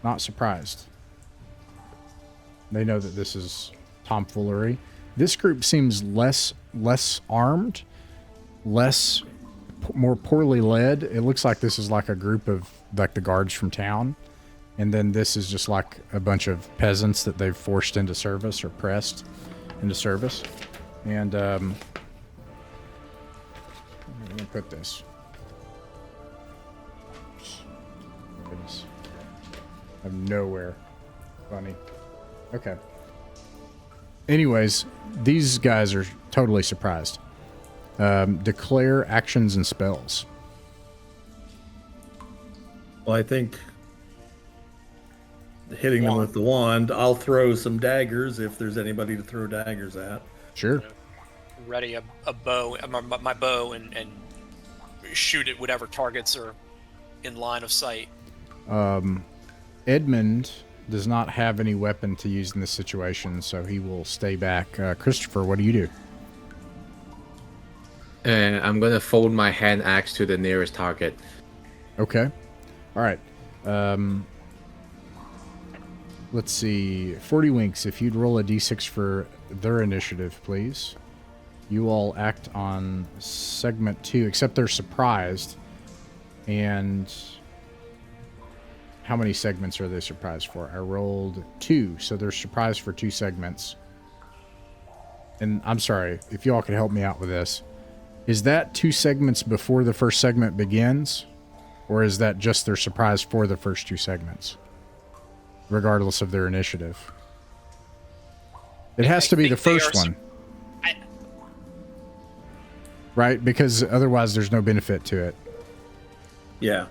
not surprised. They know that this is tomfoolery. This group seems less armed, more poorly led. It looks like this is like a group of like the guards from town, and then this is just like a bunch of peasants that they've forced into service or pressed into service. And I'm gonna put this. Goodness. Out of nowhere. Funny. Okay. Anyways, these guys are totally surprised. Declare actions and spells. Well, I think hitting them with the wand, I'll throw some daggers if there's anybody to throw daggers at. Sure. Ready a bow, my bow, and shoot at whatever targets are in line of sight. Edmund does not have any weapon to use in this situation, so he will stay back. Christopher, what do you do? I'm gonna fold my hand axe to the nearest target. Okay. All right. Let's see. 40 Winks, if you'd roll a d6 for their initiative, please. You all act on segment 2, except they're surprised. And how many segments are they surprised for? I rolled 2, so they're surprised for 2 segments. And I'm sorry, if you all could help me out with this. Is that 2 segments before the first segment begins? Or is that just their surprise for the first 2 segments? Regardless of their initiative. It has to be the first one. Right? Because otherwise there's no benefit to it. Yeah.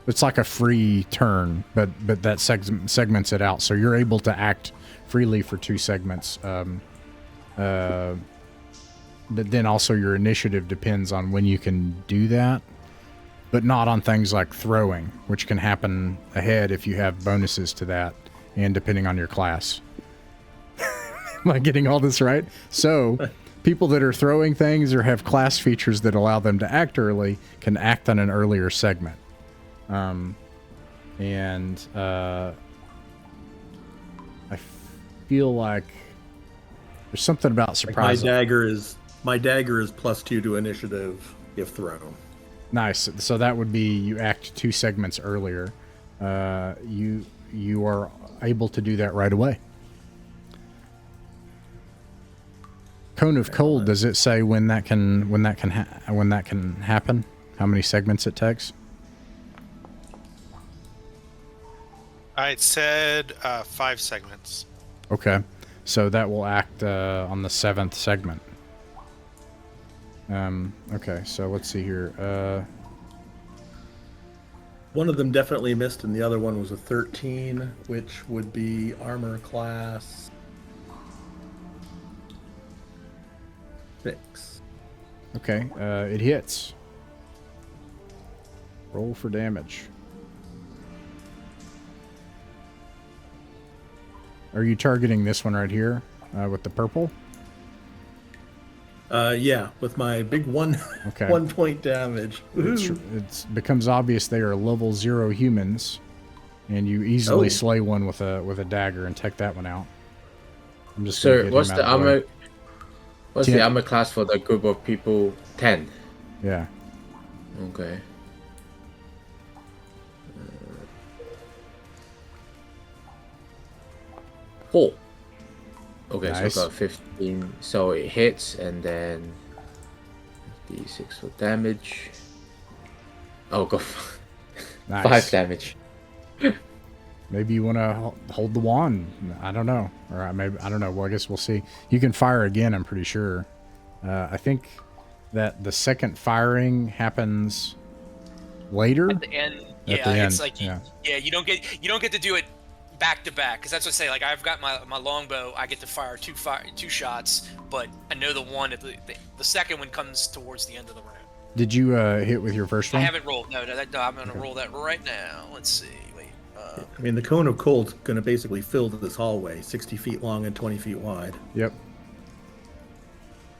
It's like a free turn, but that segments it out. So you're able to act freely for 2 segments. But then also your initiative depends on when you can do that, but not on things like throwing, which can happen ahead if you have bonuses to that, and depending on your class. Am I getting all this right? So people that are throwing things or have class features that allow them to act early can act on an earlier segment. I feel like there's something about surprise. My dagger is +2 to initiative if thrown. Nice. So that would be you act 2 segments earlier. You are able to do that right away. Cone of Cold. Does it say when that can happen? How many segments it takes? I said 5 segments. Okay, so that will act on the 7th segment. Okay, so let's see here. One of them definitely missed, and the other one was a 13, which would be armor class 6. Okay, it hits. Roll for damage. Are you targeting this one right here with the purple? Yeah, with my big one, Okay. 1 point damage. It becomes obvious they are level 0 humans, and you easily slay one with a dagger and take that one out. I'm just gonna Sir, get what's him the out of way. armor? What's 10. the armor class for the group of people? 10. Yeah. Okay. Four. Okay, Nice. so I got 15. So it hits, and then d6 for damage. Oh, go. Nice. 5 damage. Maybe you want to hold the wand. I don't know. Or maybe, I don't know. Well, I guess we'll see. You can fire again, I'm pretty sure. I think that the second firing happens later. At the end, At yeah, the end, it's like yeah. you don't get to do it back to back, because that's what I say. Like, I've got my longbow, I get to fire two shots, but I know the one at the second one comes towards the end of the round. Did you hit with your first I one? haven't rolled. No, I'm gonna roll that right now. Let's see. Wait. I mean, the cone of cold's going to basically fill this hallway, 60 feet long and 20 feet wide. Yep.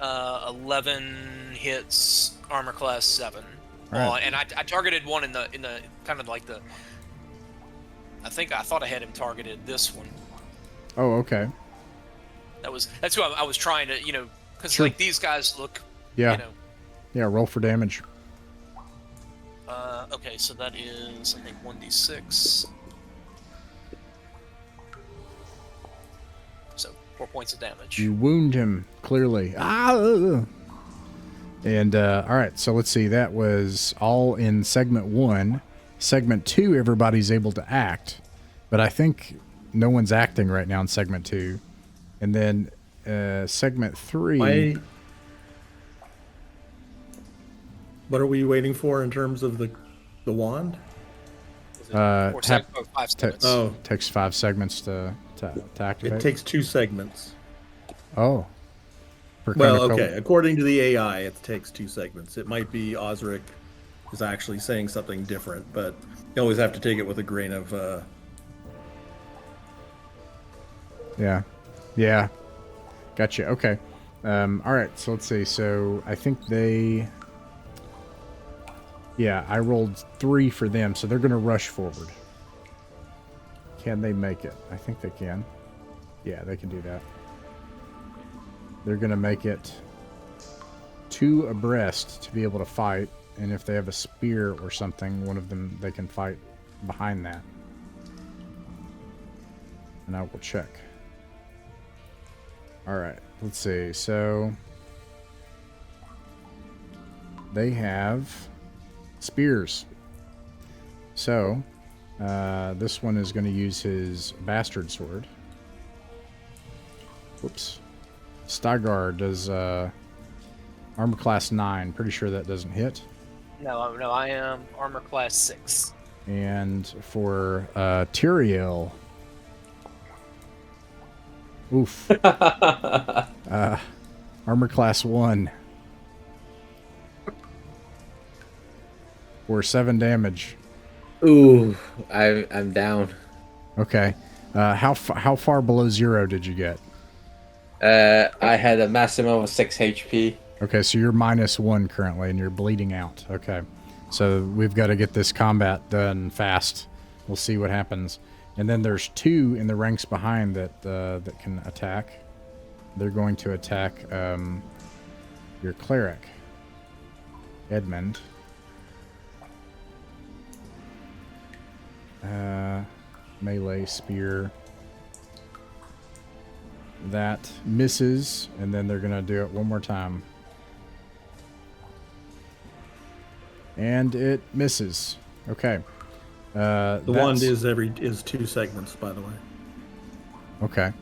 11 hits, armor class 7. Right. And I targeted one in the kind of like the. I thought I had him targeted this one. Oh, okay. That's who I was trying to, because Sure. like these guys look. Yeah. Yeah, roll for damage. Okay, so that is, I think, 1d6. So 4 points of damage. You wound him, clearly. Ah! And, all right, so let's see. That was all in segment 1. Segment 2, everybody's able to act. But I think no one's acting right now in segment 2. And then segment 3... What are we waiting for in terms of the wand? Is it 5 seconds? Takes 5 segments to activate. It takes 2 segments. Oh. Well, okay. According to the AI, it takes 2 segments. It might be OSRIC is actually saying something different, but you always have to take it with a grain of... Yeah. Gotcha. Okay. All right. So let's see. So I think they... Yeah, I rolled 3 for them, so they're going to rush forward. Can they make it? I think they can. Yeah, they can do that. They're going to make it 2 abreast to be able to fight, and if they have a spear or something, one of them, they can fight behind that. And I will check. All right, let's see. So they have spears. So this one is going to use his bastard sword. Whoops. Stygar does armor class 9. Pretty sure that doesn't hit. No, I am armor class 6. And for Tyrael, oof. Armor class 1. For 7 damage. Ooh, I'm down. Okay. How far below 0 did you get? I had a maximum of 6 HP. Okay, so you're -1 currently, and you're bleeding out. Okay. So we've got to get this combat done fast. We'll see what happens. And then there's 2 in the ranks behind that can attack. They're going to attack your cleric, Edmund. Melee spear. That misses, and then they're gonna do it one more time. And it misses. Okay. The wand is 2 segments, by the way. Okay.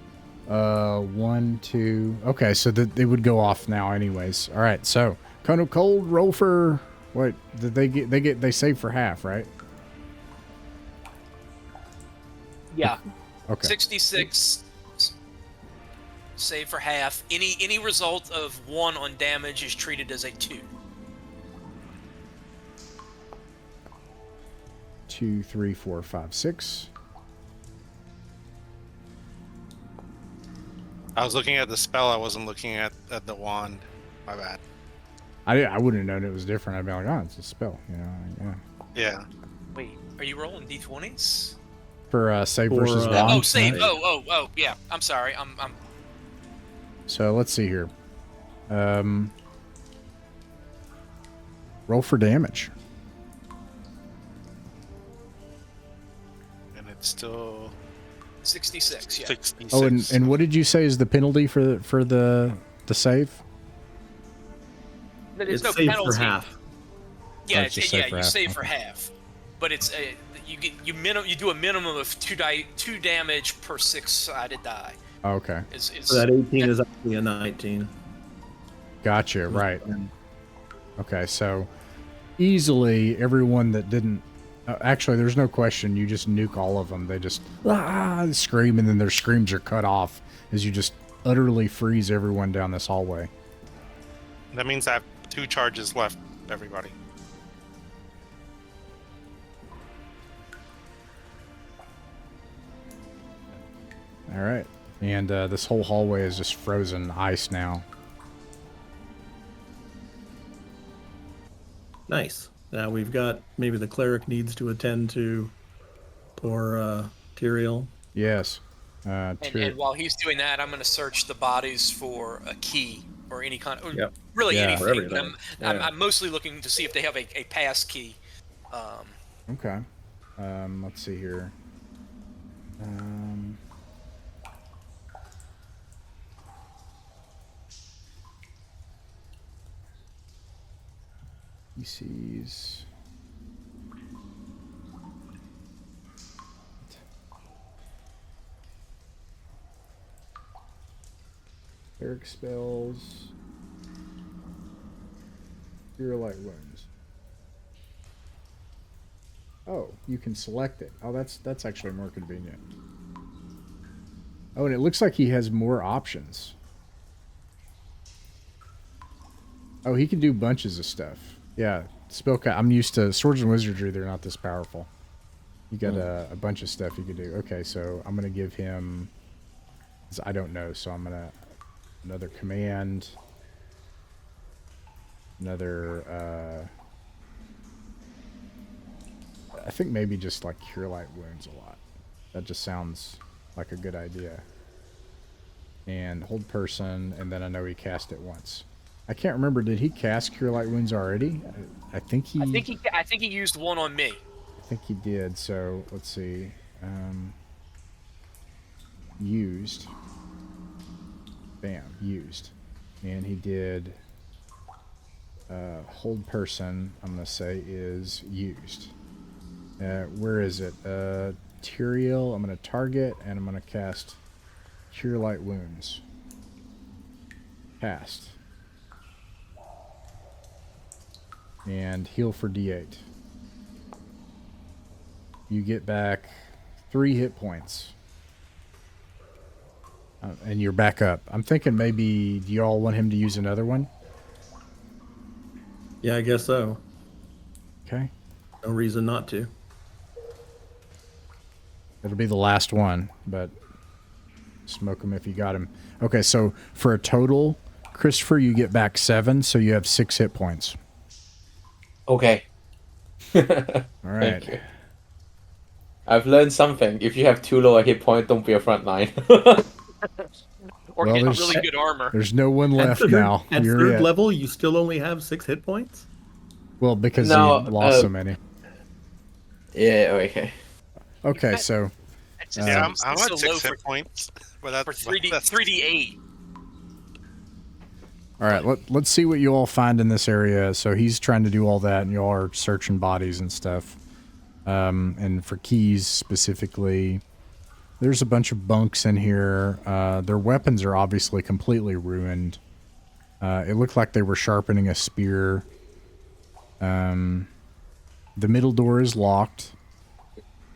1, 2. Okay, so they would go off now, anyways. All right. So, Cone of Cold, roll for what? Did they get? They save for half, right? Yeah. Okay. 66 save for half. Any result of 1 on damage is treated as a 2. 2, 3, 4, 5, 6. I was looking at the spell. I wasn't looking at the wand. My bad. I wouldn't have known it was different. I'd be like, oh, it's a spell. You know, yeah. Yeah. Wait, are you rolling d20s? For save For, versus wand. Oh, save. huh? Oh, yeah. I'm sorry. I'm So let's see here. Roll for damage. And it's still 66. Yeah. 66. Oh, and what did you say is the penalty for the save? There's It's no saved penalty. for half. Yeah, Oh, it's just save for you half, save for okay. half, but it's you do a minimum of 2 damage per 6-sided die. Oh, okay. So that 18 is actually a 19. Gotcha. Right. Okay. So easily everyone that didn't. Actually, there's no question. You just nuke all of them. They just scream, and then their screams are cut off as you just utterly freeze everyone down this hallway. That means I have 2 charges left, everybody. All right. And this whole hallway is just frozen ice now. Nice. Now we've got maybe the cleric needs to attend to poor Tyrael. Yes. And while he's doing that, I'm going to search the bodies for a key or any kind of really Yeah. For anything. everything. I'm mostly looking to see if they have a pass key. Okay. Let's see here. He sees. Cleric spells. Cure light wounds. Oh, you can select it. Oh, that's actually more convenient. Oh, and it looks like he has more options. Oh, he can do bunches of stuff. Yeah, I'm used to swords and wizardry. They're not this powerful. You got a bunch of stuff you could do. Okay, so I'm gonna give him. I don't know, so I'm gonna another command. Another. I think maybe just like cure light wounds a lot. That just sounds like a good idea. And hold person, and then I know he cast it once. I can't remember. Did he cast Cure Light Wounds already? I think he used 1 on me. I think he did. So let's see. Used. Bam. Used. And he did. Hold person. I'm gonna say is used. Where is it? Tyrael. I'm gonna target, and I'm gonna cast Cure Light Wounds. Cast. And heal for D8. You get back 3 hit points. And you're back up. I'm thinking maybe, do you all want him to use another one? Yeah, I guess so. Okay. No reason not to. It'll be the last one, but smoke him if you got him. Okay, so for a total, Christopher, you get back 7, so you have 6 hit points. Okay. All right. Thank you. I've learned something. If you have 2 lower hit points, don't be a front line. Or Well, get there's- really good armor. There's no one left now. At You're third it. level, you still only have 6 hit points? Well, because No, you lost so many. Yeah, okay. Okay, so It's just- Yeah, it's I'm so at low 6 hit points. But that's for 3d8. all right, let's see what you all find in this area. So he's trying to do all that, and you all are searching bodies and stuff. And for keys specifically, there's a bunch of bunks in here. Their weapons are obviously completely ruined. It looked like they were sharpening a spear. The middle door is locked.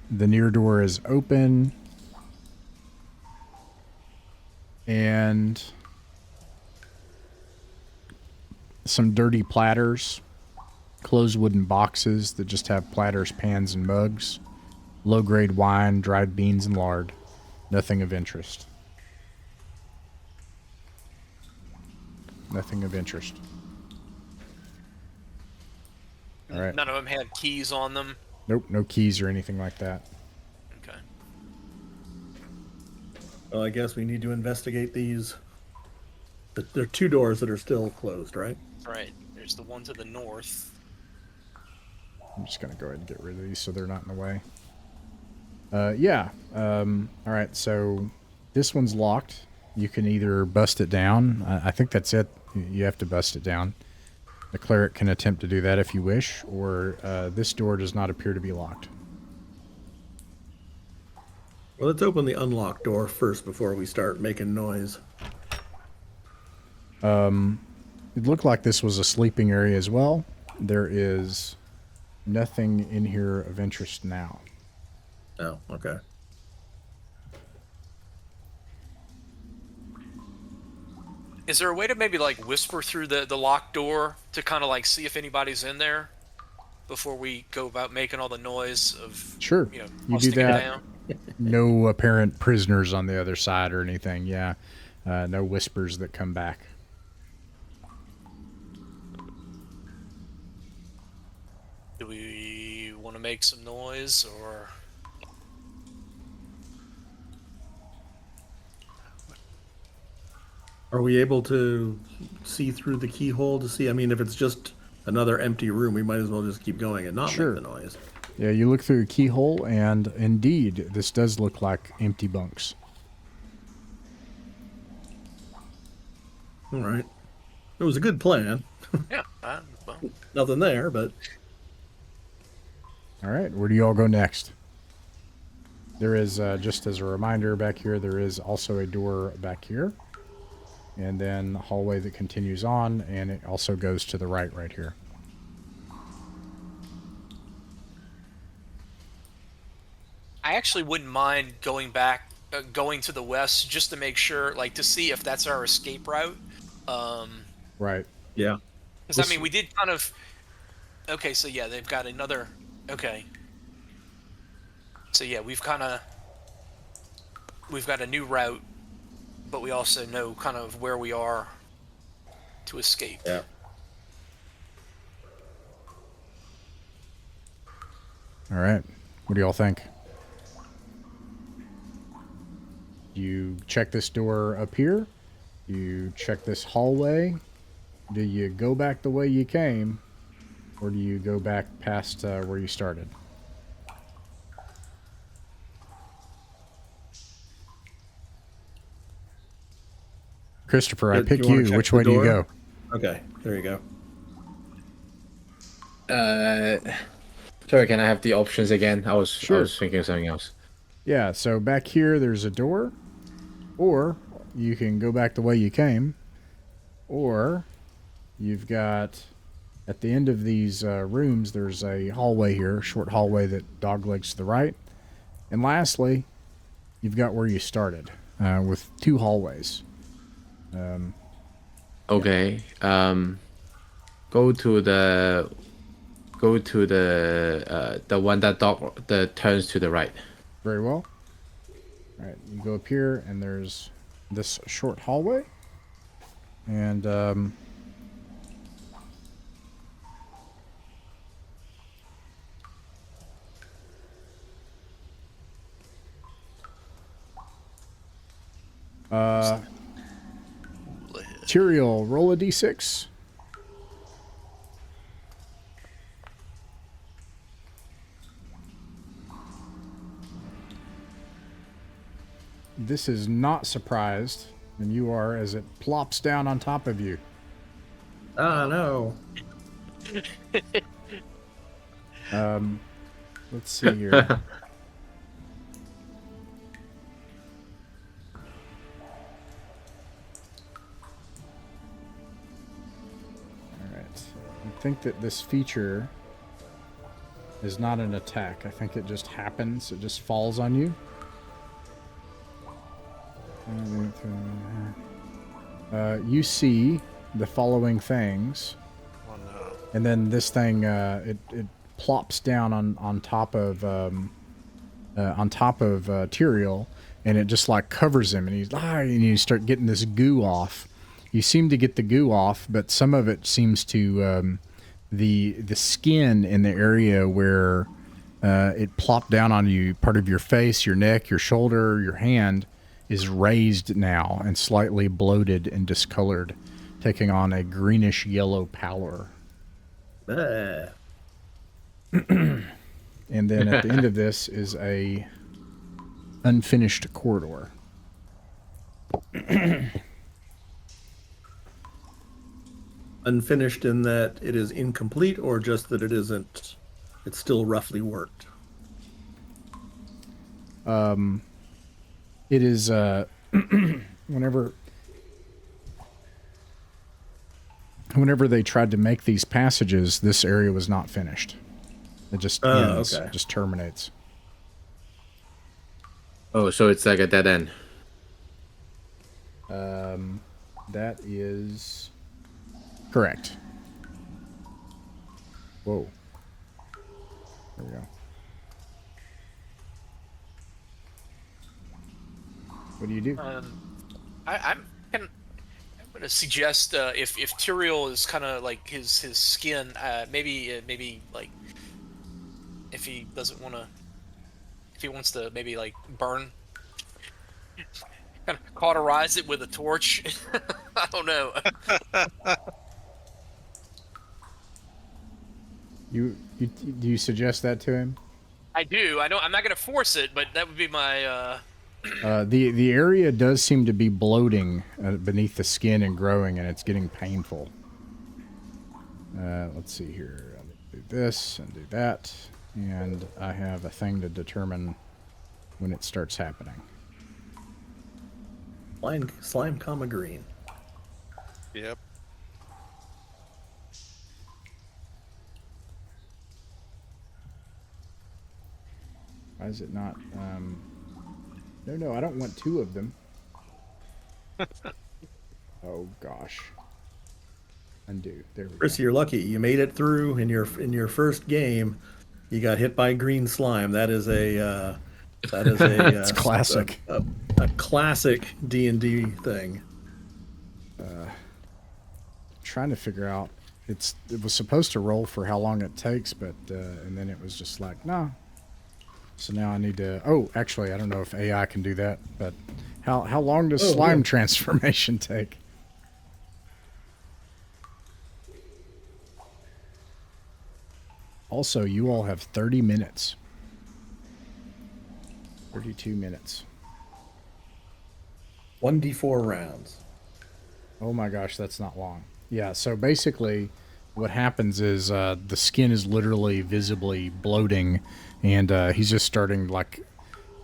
The near door is open. and some dirty platters, closed wooden boxes that just have platters, pans, and mugs, low-grade wine, dried beans, and lard. Nothing of interest. Nothing of interest. All right. None of them had keys on them. Nope, no keys or anything like that. Okay. Well, I guess we need to investigate these. There are 2 doors that are still closed, right? Right. There's the one to the north. I'm just going to go ahead and get rid of these so they're not in the way. Yeah. All right, so this one's locked. You can either bust it down. I think that's it. You have to bust it down. The cleric can attempt to do that if you wish, or this door does not appear to be locked. Well, let's open the unlocked door first before we start making noise. It looked like this was a sleeping area as well. There is nothing in here of interest now. Oh, okay. Is there a way to maybe like whisper through the locked door to kind of like see if anybody's in there before we go about making all the noise of Sure, you you do busting it that. down? No apparent prisoners on the other side or anything. Yeah, no whispers that come back. Do we want to make some noise or? Are we able to see through the keyhole to see? I mean, if it's just another empty room, we might as well just keep going and not Sure. make the noise. Yeah, you look through a keyhole, and indeed, this does look like empty bunks. All right. It was a good plan. Yeah. Well, Nothing there, but All right, where do you all go next? There is, just as a reminder back here, there is also a door back here. And then a hallway that continues on, and it also goes to the right here. I actually wouldn't mind going back, going to the west just to make sure, like to see if that's our escape route. Right. yeah. Because I mean, we did kind of. Okay, so yeah, they've got another. Okay. So yeah, we've got a new route, but we also know kind of where we are to escape. Yeah. All right. What do y'all think? You check this door up here. You check this hallway. Do you go back the way you came, or do you go back past where you started? Christopher, I pick You wanna you. check Which the way do you door? go? Okay, there you go. Sorry, can I have the options again? I was Sure. thinking of something else. Yeah, so back here there's a door, or you can go back the way you came, or you've got, at the end of these rooms, there's a hallway here, short hallway that doglegs to the right. And lastly, you've got where you started, with 2 hallways. Okay. Go to the one that turns to the right. Very well. All right, you go up here, and there's this short hallway. And, Tyrael, roll a d6. This is not surprised, and you are, as it plops down on top of you. Ah, no. Let's see here. I think that this feature is not an attack. I think it just happens. It just falls on you. You see the following things, Oh no. and then this thing it plops down on top of Tyrael, and it just like covers him, and and you start getting this goo off. You seem to get the goo off, but some of it seems to the skin in the area where it plopped down on you, part of your face, your neck, your shoulder, your hand, is raised now and slightly bloated and discolored, taking on a greenish yellow pallor. Ah. And then at the end of this is a unfinished corridor. Unfinished in that it is incomplete, or just that it isn't, it's still roughly worked? It is whenever they tried to make these passages, this area was not finished. It just ends, okay. just terminates. Oh, so it's like a dead end. That is correct. Whoa. There we go. What do you do? I'm going to suggest if Tyrael is kind of like his skin, maybe like if he doesn't want to, if he wants to maybe like burn, kind of cauterize it with a torch. I don't know. Do you suggest that to him? I do. I don't. I'm not going to force it, but that would be my. The area does seem to be bloating beneath the skin and growing, and it's getting painful. Let's see here. I'll do this and do that, and I have a thing to determine when it starts happening. Slime, comma green. Yep. Why is it not? No, I don't want two of them. Oh gosh. Undo. There we Chris, go. you're lucky. You made it through in your first game. You got hit by green slime. That is a It's classic. A classic D&D thing. Trying to figure out. It was supposed to roll for how long it takes, but and then it was just like, no. So now I need to. Oh, actually, I don't know if AI can do that, but how long does slime transformation take? Also, you all have 30 minutes. 32 minutes. 1d4 rounds. Oh my gosh, that's not long. Yeah, so basically what happens is the skin is literally visibly bloating, and he's just starting, like,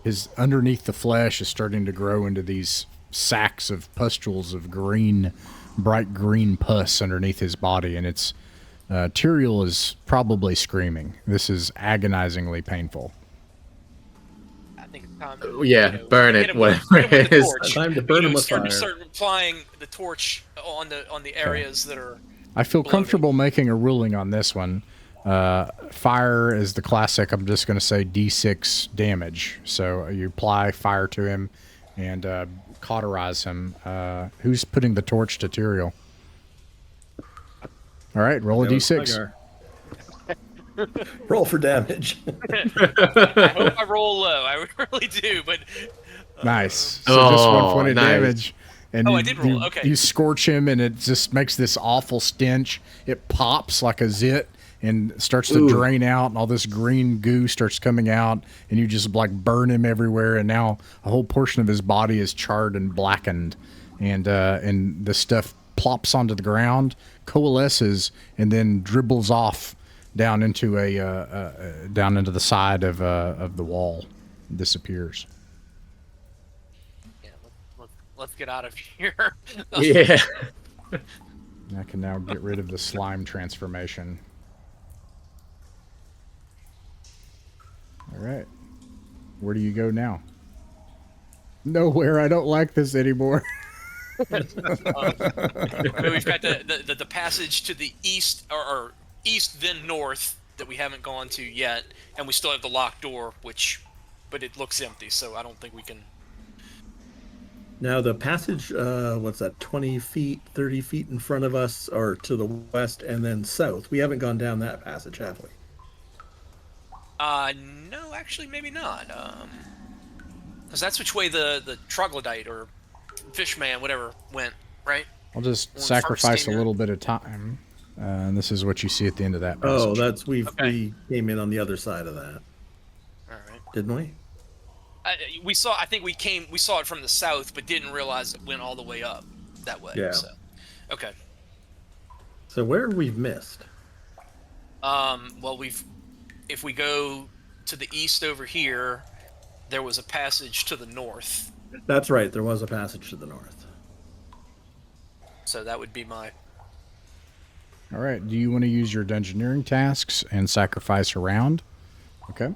his underneath the flesh is starting to grow into these sacs of pustules of green, bright green pus underneath his body, and it's Tyrael is probably screaming. This is agonizingly painful. I think it's time to, Yeah, burn it, whatever it is. Time to burn him with fire. Start applying the torch on the areas that are. I feel bloated. comfortable making a ruling on this one. Fire is the classic. I'm just going to say D6 damage. So you apply fire to him and cauterize him. Who's putting the torch to Tyrael? All right, roll a D6. Roll for damage. I hope I roll low. I really do, but. Nice. So just 1 point of nice. damage. And I did roll. Okay. You scorch him, and it just makes this awful stench. It pops like a zit and starts to drain out, and all this green goo starts coming out, and you just like burn him everywhere. And now a whole portion of his body is charred and blackened, and the stuff plops onto the ground, coalesces, and then dribbles off down into the side of the wall, and disappears. Let's get out of here. Yeah. I can now get rid of the slime transformation. All right. Where do you go now? Nowhere. I don't like this anymore. We've got the passage to the east, or east then north, that we haven't gone to yet, and we still have the locked door, but it looks empty, so I don't think we can. Now the passage, what's that, 20 feet, 30 feet in front of us, or to the west and then south. We haven't gone down that passage, have we? No, actually, maybe not. Because that's which way the troglodyte or fishman, whatever, went, right? I'll just When we sacrifice first a came little bit of time. And this is what you see at the end of that passage. Oh, that's we came in on the other side of that, All right. didn't we? We saw. I think we saw it from the south, but didn't realize it went all the way up that way. Yeah. So, okay. So where we've missed? Well, if we go to the east over here, there was a passage to the north. That's right. There was a passage to the north. So that would be my. All right. Do you want to use your dungeoneering tasks and sacrifice a round? Okay.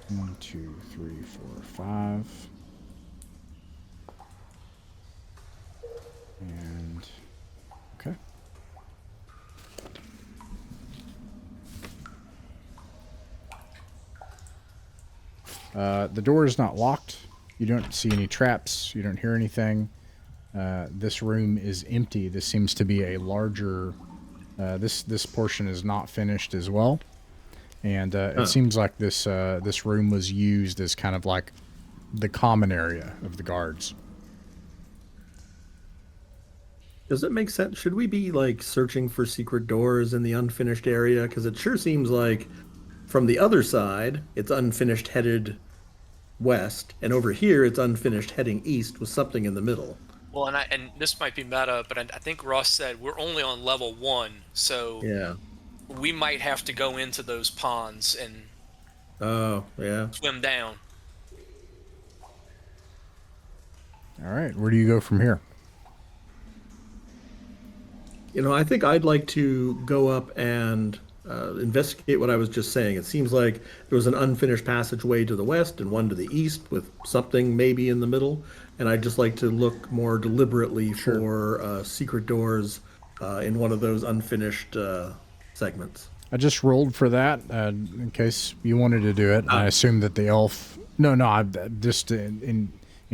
1, 2, 3, 4, 5. And okay. The door is not locked. You don't see any traps. You don't hear anything. This room is empty. This seems to be a larger. This portion is not finished as well. And it seems like this room was used as kind of like the common area of the guards. Does it make sense? Should we be like searching for secret doors in the unfinished area? Because it sure seems like from the other side, it's unfinished headed west, and over here it's unfinished heading east with something in the middle. Well, and this might be meta, but I think Ross said we're only on level 1, so Yeah. we might have to go into those ponds and Oh, yeah. swim down. All right. Where do you go from here? You know, I think I'd like to go up and investigate what I was just saying. It seems like there was an unfinished passageway to the west and one to the east with something maybe in the middle. And I'd just like to look more deliberately for secret doors in one of those unfinished segments. I just rolled for that in case you wanted to do it. I assume that the elf. No, I just in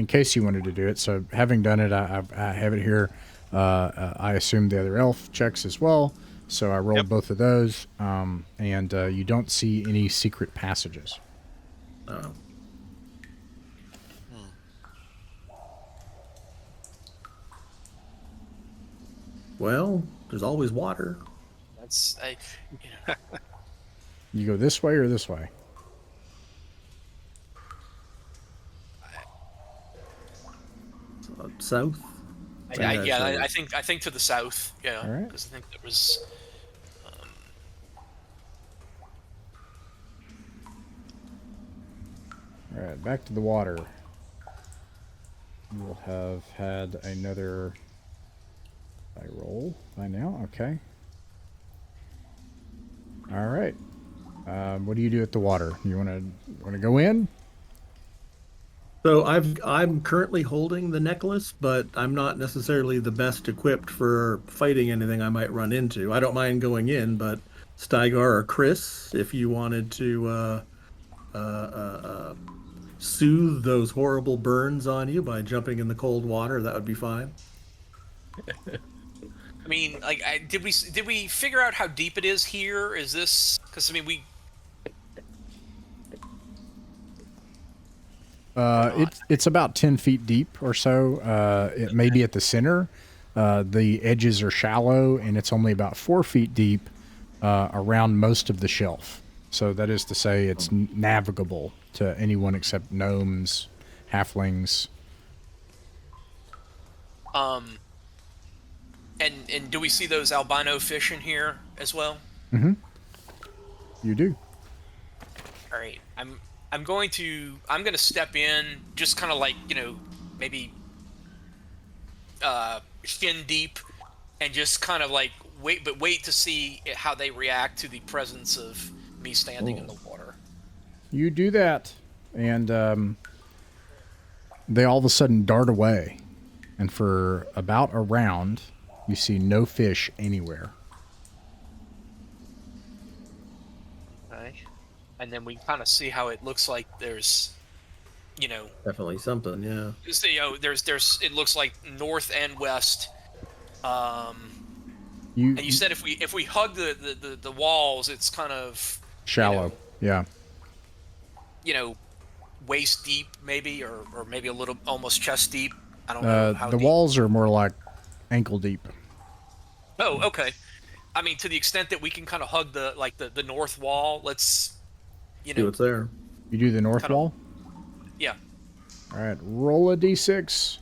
case you wanted to do it. So having done it, I have it here. I assume the other elf checks as well. So I rolled both of those, and you don't see any secret passages. Oh. Well, there's always water. That's You go this way or this way? South? I think to the south. Yeah, All right. because I think there was. All right, back to the water. You will have had another die roll by now. Okay. All right. What do you do at the water? You want to go in? So I'm currently holding the necklace, but I'm not necessarily the best equipped for fighting anything I might run into. I don't mind going in, but Stygar or Chris, if you wanted to soothe those horrible burns on you by jumping in the cold water, that would be fine. I mean, like, did we figure out how deep it is here? Is this because I mean we. It's about 10 feet deep or so. It may be at the center. The edges are shallow, and it's only about 4 feet deep around most of the shelf. So that is to say it's navigable to anyone except gnomes, halflings. And do we see those albino fish in here as well? Mm-hmm. You do. All right, I'm going to step in, just kind of like, maybe shin deep, and just kind of like wait to see how they react to the presence of me standing in the water. You do that, and they all of a sudden dart away. And for about a round, you see no fish anywhere. Okay. And then we kind of see how it looks like there's, Definitely something, yeah. there's it looks like north and west. And you said if we hug the walls, it's kind of shallow. Yeah. Waist deep maybe, or maybe a little almost chest deep. I don't know how The deep. walls are more like ankle deep. Oh, okay. I mean, to the extent that we can kind of hug the north wall, let's See what's there. You do the north wall? Yeah. All right, roll a d6.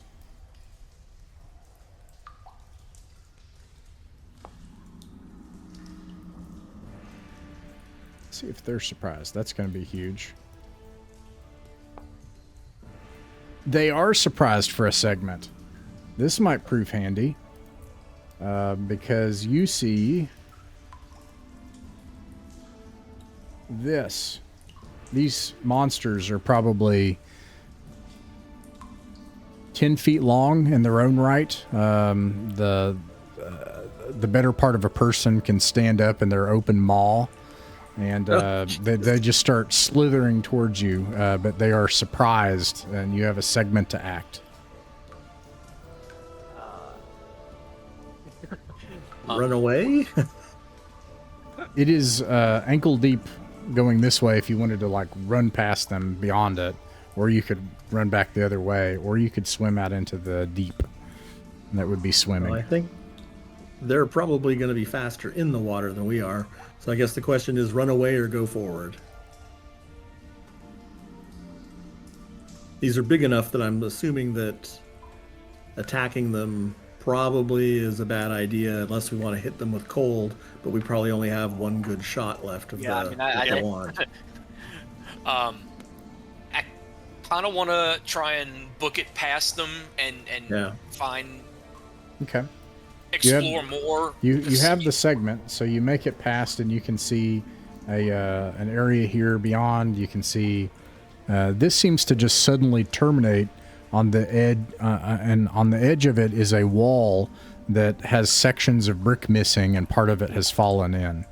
See if they're surprised. That's going to be huge. They are surprised for a segment. This might prove handy. Because you see this. These monsters are probably 10 feet long in their own right. The better part of a person can stand up in their open maw. And they just start slithering towards you, but they are surprised, and you have a segment to act. Run away? It is ankle deep going this way if you wanted to like run past them beyond it, or you could run back the other way, or you could swim out into the deep. And that would be swimming. Well, I think they're probably going to be faster in the water than we are. So I guess the question is run away or go forward. These are big enough that I'm assuming that attacking them probably is a bad idea unless we want to hit them with cold, but we probably only have one good shot left of I wand. I kind of want to try and book it past them and find explore more. You have the segment, so you make it past, and you can see an area here beyond. You can see this seems to just suddenly terminate on the edge, and on the edge of it is a wall that has sections of brick missing, and part of it has fallen in.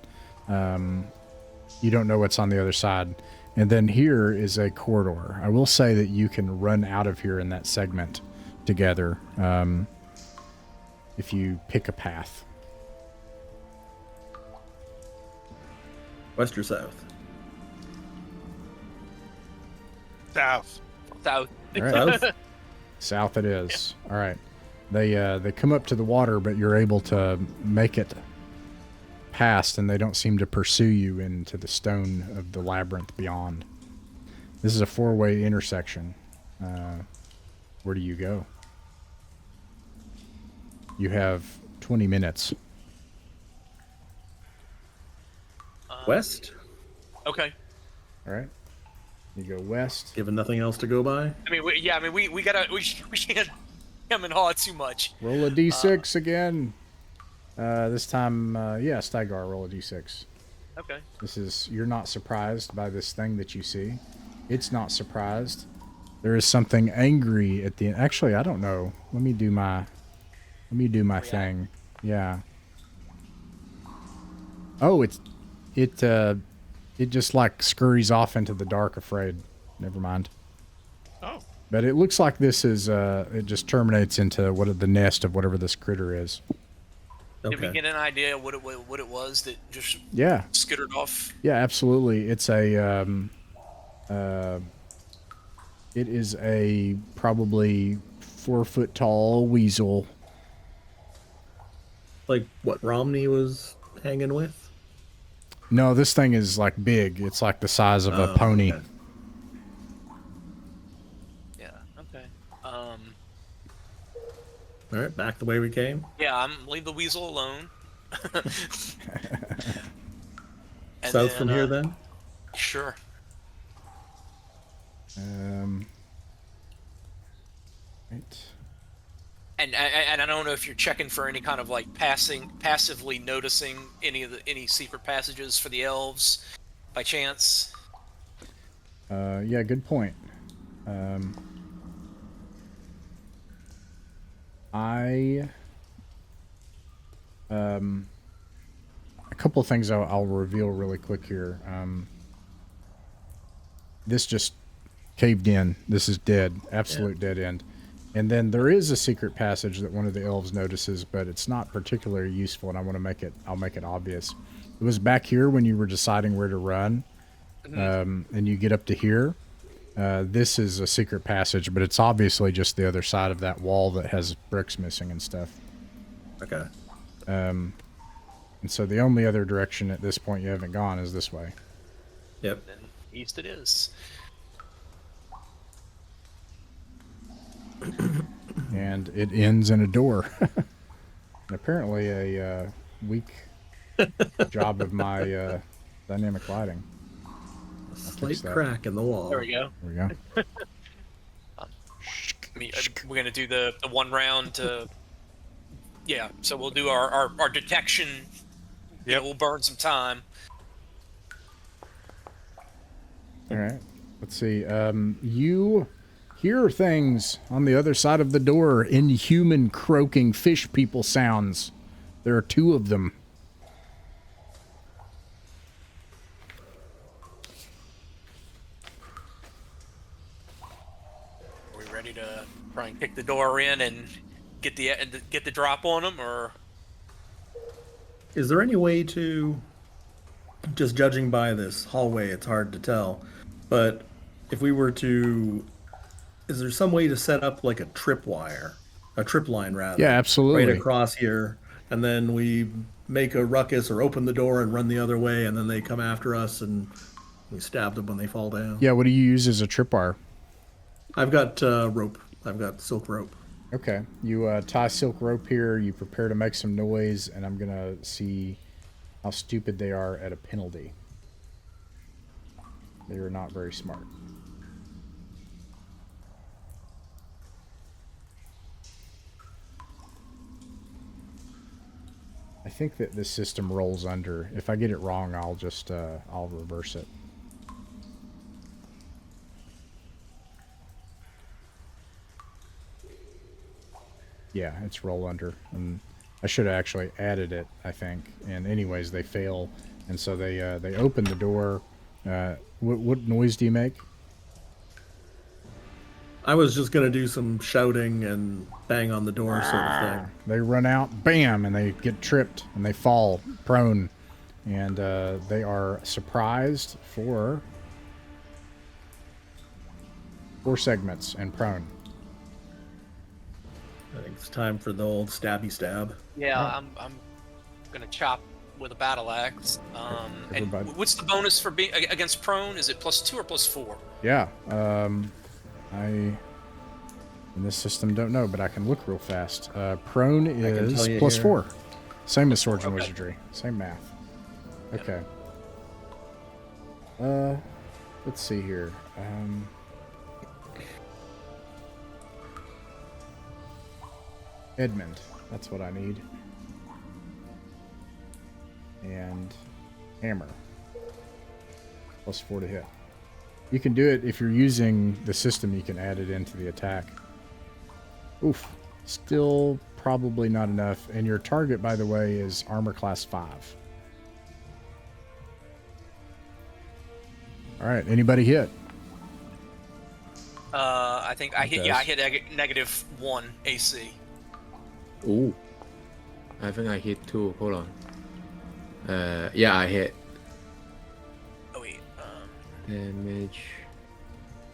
You don't know what's on the other side. And then here is a corridor. I will say that you can run out of here in that segment together if you pick a path. West or south? South. South. All right. South it is. Yeah. All right. They come up to the water, but you're able to make it past, and they don't seem to pursue you into the stone of the labyrinth beyond. This is a four-way intersection. Where do you go? You have 20 minutes. West? Okay. All right. You go west. Given nothing else to go by? I mean, we can't hem and haw too much. Roll a d6 again. This time, Stygar, roll a d6. Okay. You're not surprised by this thing that you see. It's not surprised. There is something angry at the end. Actually, I don't know. Let me do my thing. Yeah. Oh, it just like scurries off into the dark, afraid. Never mind. Oh. But it looks like this is it just terminates into the nest of whatever this critter is. Did we get an idea what it was that just skittered off? Yeah, absolutely. It's it is a probably 4 foot tall weasel. Like what Romney was hanging with? No, this thing is like big. It's like the size of a pony. Okay. Yeah. Okay. All right, back the way we came. Yeah, leave the weasel alone. South from here, then. Sure. Right. And I don't know if you're checking for any kind of like passively noticing any secret passages for the elves, by chance. Yeah, good point. A couple of things I'll reveal really quick here. This just caved in. This is dead. Absolute dead end. And then there is a secret passage that one of the elves notices, but it's not particularly useful, and I'll make it obvious. It was back here when you were deciding where to run, and you get up to here. This is a secret passage, but it's obviously just the other side of that wall that has bricks missing and stuff. Okay. And so the only other direction at this point you haven't gone is this way. Yep. Then east it is. And it ends in a door. And apparently a weak job of my dynamic lighting. Slight crack in the wall. There we go. There we go. We're gonna do the one round to. Yeah, so we'll do our detection. Yeah, we'll burn some time. All right. Let's see. You hear things on the other side of the door. Inhuman croaking fish people sounds. There are two of them. Are we ready to try and kick the door in and get the drop on them, or? Is there any way to, just judging by this hallway, it's hard to tell, but if we were to, is there some way to set up like a trip line rather? Yeah, absolutely. Right across here, and then we make a ruckus or open the door and run the other way, and then they come after us and we stab them when they fall down. Yeah, what do you use as a tripwire? I've got rope. I've got silk rope. Okay, you tie silk rope here, you prepare to make some noise, and I'm going to see how stupid they are at a penalty. They are not very smart. I think that this system rolls under. If I get it wrong, I'll just, I'll reverse it. Yeah, it's roll under, and I should have actually added it, I think. And anyways, they fail, and so they open the door. What noise do you make? I was just gonna do some shouting and bang on the door sort of thing. They run out, bam, and they get tripped, and they fall prone, and they are surprised for 4 segments and prone. I think it's time for the old stabby stab. Yeah, I'm gonna chop with a battle axe. And what's the bonus for being against prone? Is it +2 or +4? Yeah, I in this system don't know, but I can look real fast. Prone is +4, same as swords and wizardry, same math. Okay. Let's see here. Edmund, that's what I need. And hammer. +4 to hit. You can do it if you're using the system, you can add it into the attack. Oof. Still probably not enough. And your target, by the way, is armor class 5. Alright, anybody hit? I think I hit. Yeah, I hit -1 AC. Ooh. I think I hit 2. Hold on. Yeah, I hit. Oh wait. Damage.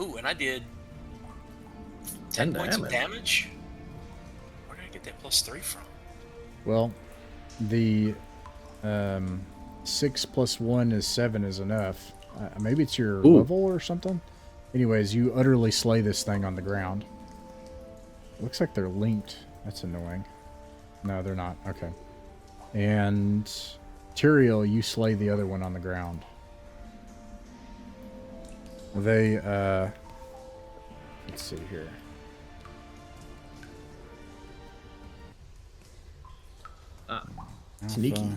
Ooh, and I did 10 points of damage. Where did I get that +3 from? Well, the 6 + 1 is 7 is enough. Maybe it's your level or something. Anyways, you utterly slay this thing on the ground. It looks like they're linked. That's annoying. No, they're not. Okay. And Tyrael, you slay the other one on the ground. They, let's see here. Sneaky.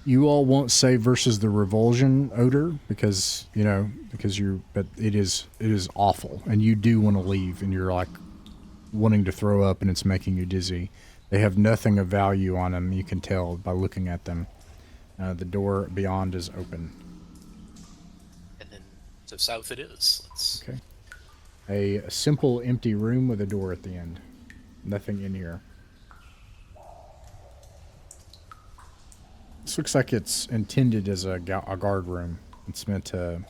You all won't say versus the revulsion odor because but it is awful, and you do want to leave, and you're like wanting to throw up, and it's making you dizzy. They have nothing of value on them. You can tell by looking at them. The door beyond is open. And then so south it is. Okay. A simple empty room with a door at the end. Nothing in here. This looks like it's intended as a guard room. It's meant to,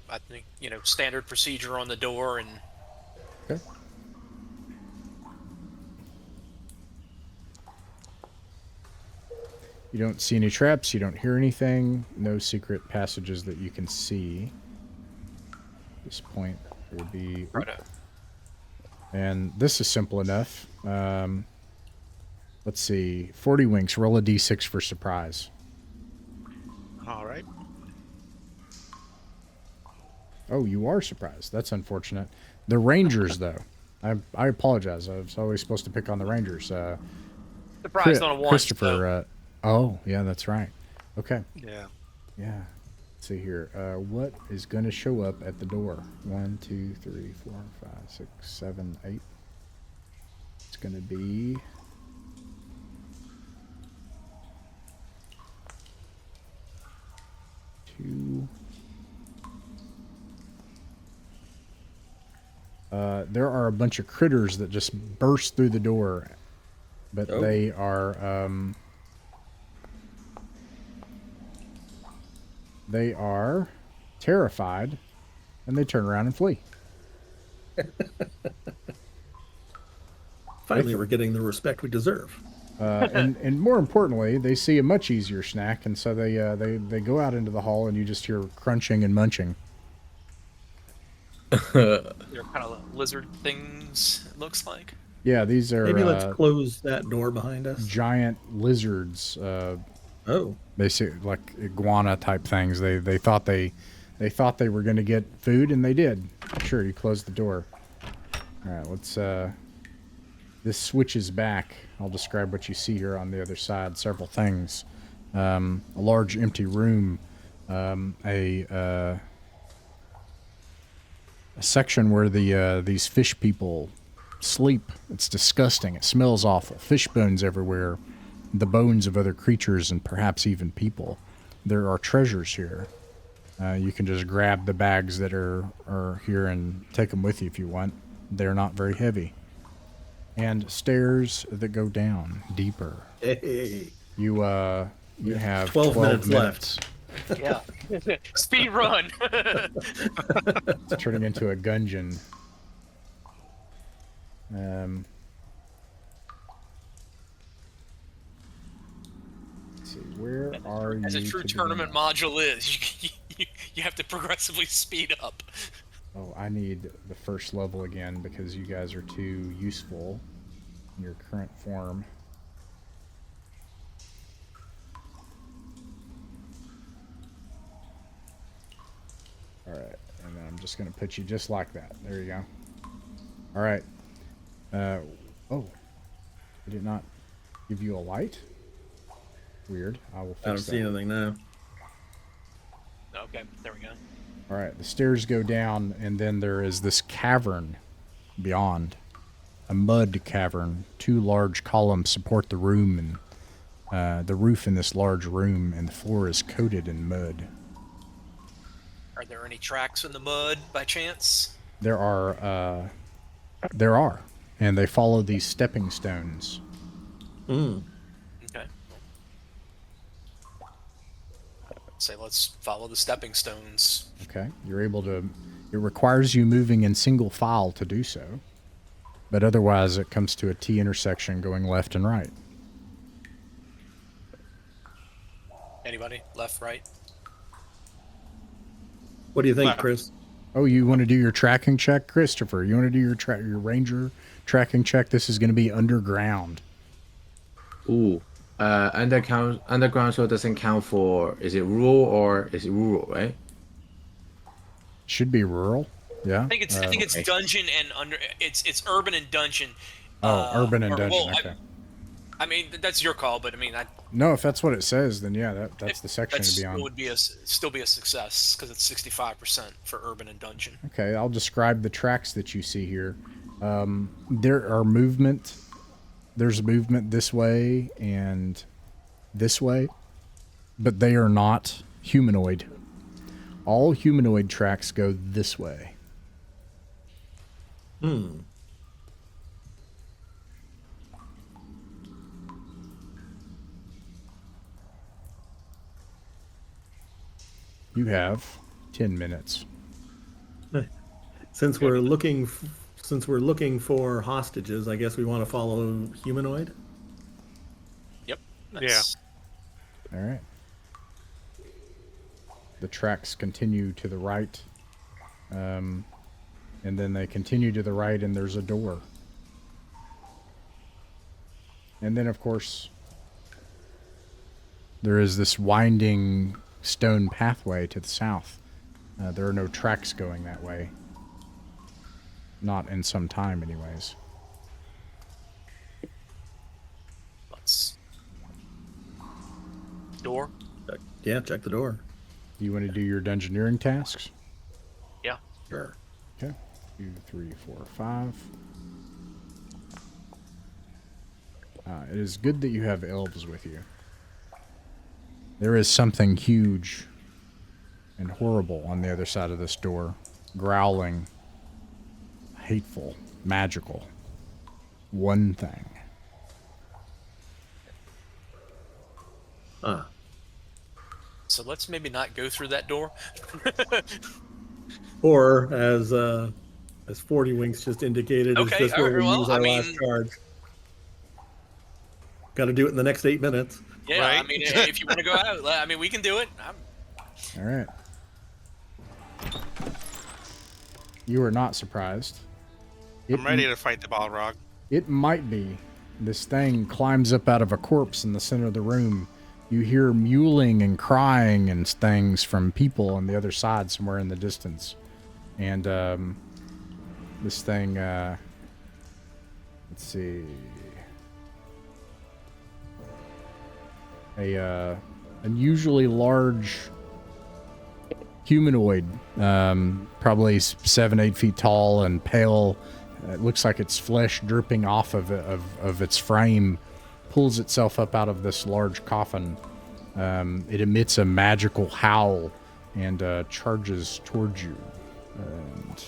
I think, standard procedure on the door and... Okay. You don't see any traps. You don't hear anything. No secret passages that you can see. At this point, there would be... And this is simple enough. Let's see. 40 winks. Roll a d6 for surprise. All right. Oh, you are surprised. That's unfortunate. The Rangers, though. I apologize. I was always supposed to pick on the Rangers. Surprised on a one. Christopher. Oh, yeah, that's right. Okay. Yeah. Yeah. Let's see here. What is going to show up at the door? 1, 2, 3, 4, 5, 6, 7, 8. It's going to be... There are a bunch of critters that just burst through the door, but they are terrified, and they turn around and flee. Finally, we're getting the respect we deserve. And more importantly, they see a much easier snack, and so they go out into the hall, and you just hear crunching and munching. They're kind of lizard things, it looks like. Yeah, these are... Maybe let's close that door behind us. Giant lizards. Basically, like iguana type things. They thought they were going to get food, and they did. Sure, you closed the door. All right, let's... This switches back. I'll describe what you see here on the other side. Several things. A large empty room. A section where these fish people sleep. It's disgusting. It smells awful. Fish bones everywhere. The bones of other creatures and perhaps even people. There are treasures here. You can just grab the bags that are here and take them with you if you want. They're not very heavy. And stairs that go down deeper. Hey. You have 12 minutes left. Yeah. Speed run. It's turning into a gungeon. Let's see, where are you? As a true tournament module is, you have to progressively speed up. Oh, I need the first level again because you guys are too useful in your current form. Alright, and then I'm just going to put you just like that. There you go. Alright. Oh. I did not give you a light? Weird. I will fix that. I don't see anything now. Okay, there we go. Alright, the stairs go down, and then there is this cavern beyond. A mud cavern. 2 large columns support the room, and the roof in this large room, and the floor is coated in mud. Are there any tracks in the mud by chance? There are, and they follow these stepping stones. Mm. Okay. Say let's follow the stepping stones. Okay, you're able to... It requires you moving in single file to do so, but otherwise it comes to a T intersection going left and right. Anybody? Left, right? What do you think, Chris? Oh, you want to do your tracking check, Christopher? You want to do your ranger tracking check? This is going to be underground. Ooh. Underground so it doesn't count for... Is it rural or is it rural, right? Should be rural. Yeah. I think it's dungeon and under... It's urban and dungeon. Urban and dungeon, okay. I mean, that's your call, but I mean, No, if that's what it says, then yeah, that's the section to be it on. would be still be a success because it's 65% for urban and dungeon. Okay, I'll describe the tracks that you see here. There are movement. There's movement this way and this way, but they are not humanoid. All humanoid tracks go this way. You have 10 minutes. Since we're looking for hostages, I guess we want to follow humanoid. Yep. Yeah. All right. The tracks continue to the right. And then they continue to the right, and there's a door. And then, of course, there is this winding stone pathway to the south. There are no tracks going that way. Not in some time, anyways. Let's door. Yeah, check the door. You want to do your dungeoneering tasks? Yeah. Sure. Okay. 2, 3, 4, 5. It is good that you have elves with you. There is something huge and horrible on the other side of this door. Growling. Hateful. Magical. One thing. So let's maybe not go through that door. Or as 40 Winks just indicated, Okay, is this where we well, use our I last mean- charge? Got to do it in the next 8 minutes. Yeah, Right? I mean, if you want to go out, I mean, we can do it. All right. You are not surprised. I'm ready to fight the Balrog. It might be. This thing climbs up out of a corpse in the center of the room. You hear mewling and crying and things from people on the other side somewhere in the distance. And this thing, let's see. A unusually large humanoid, probably 7-8 feet tall and pale. It looks like its flesh dripping off of its frame, pulls itself up out of this large coffin. It emits a magical howl and charges towards you. And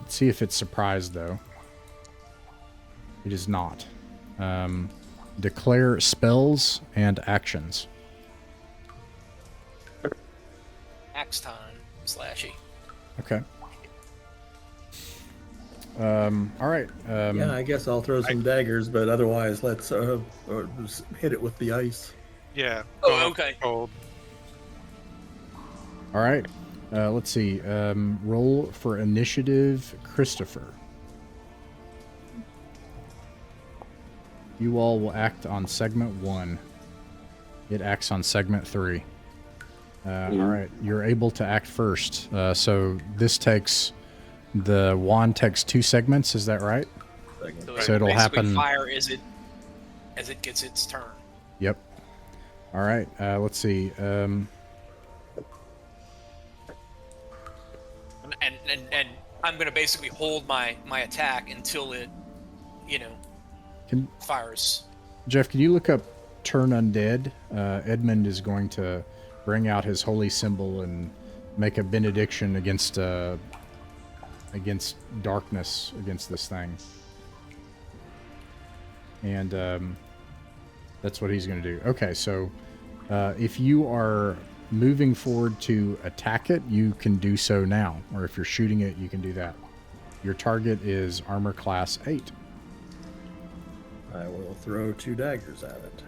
let's see if it's surprised, though. It is not. Declare spells and actions. Axe time, slashy. Okay. All right. Yeah, I guess I'll throw some daggers, but otherwise, let's just hit it with the ice. Yeah. Oh, going okay. cold. All right. Let's see. Roll for initiative, Christopher. You all will act on segment 1. It acts on segment 3. All right. You're able to act first. So this takes... The wand takes 2 segments, is that right? So it'll basically happen... Fire as it gets its turn. Yep. All right. Let's see. And I'm gonna basically hold my attack until it, fires. Jeff, can you look up Turn Undead? Edmund is going to bring out his holy symbol and make a benediction against darkness, against this thing. And that's what he's going to do. Okay, so if you are moving forward to attack it, you can do so now. Or if you're shooting it, you can do that. Your target is armor class 8. I will throw 2 daggers at it.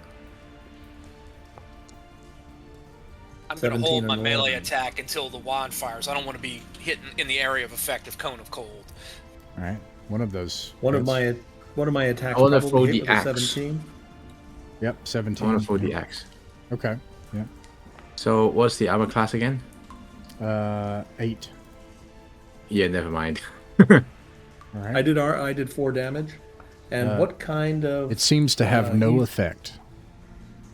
I'm going to hold 17 my and melee 11. attack until the wand fires. I don't want to be hitting in the area of effect of Cone of Cold. All right, one of those. One of hits. my attacks I wanna probably throw hit the with a axe. 17. Yep, I 17. want to throw the axe. Okay, yeah. So what's the armor class again? 8. Yeah, never mind. All right. I did 4 damage. And what kind of... It seems to have no effect.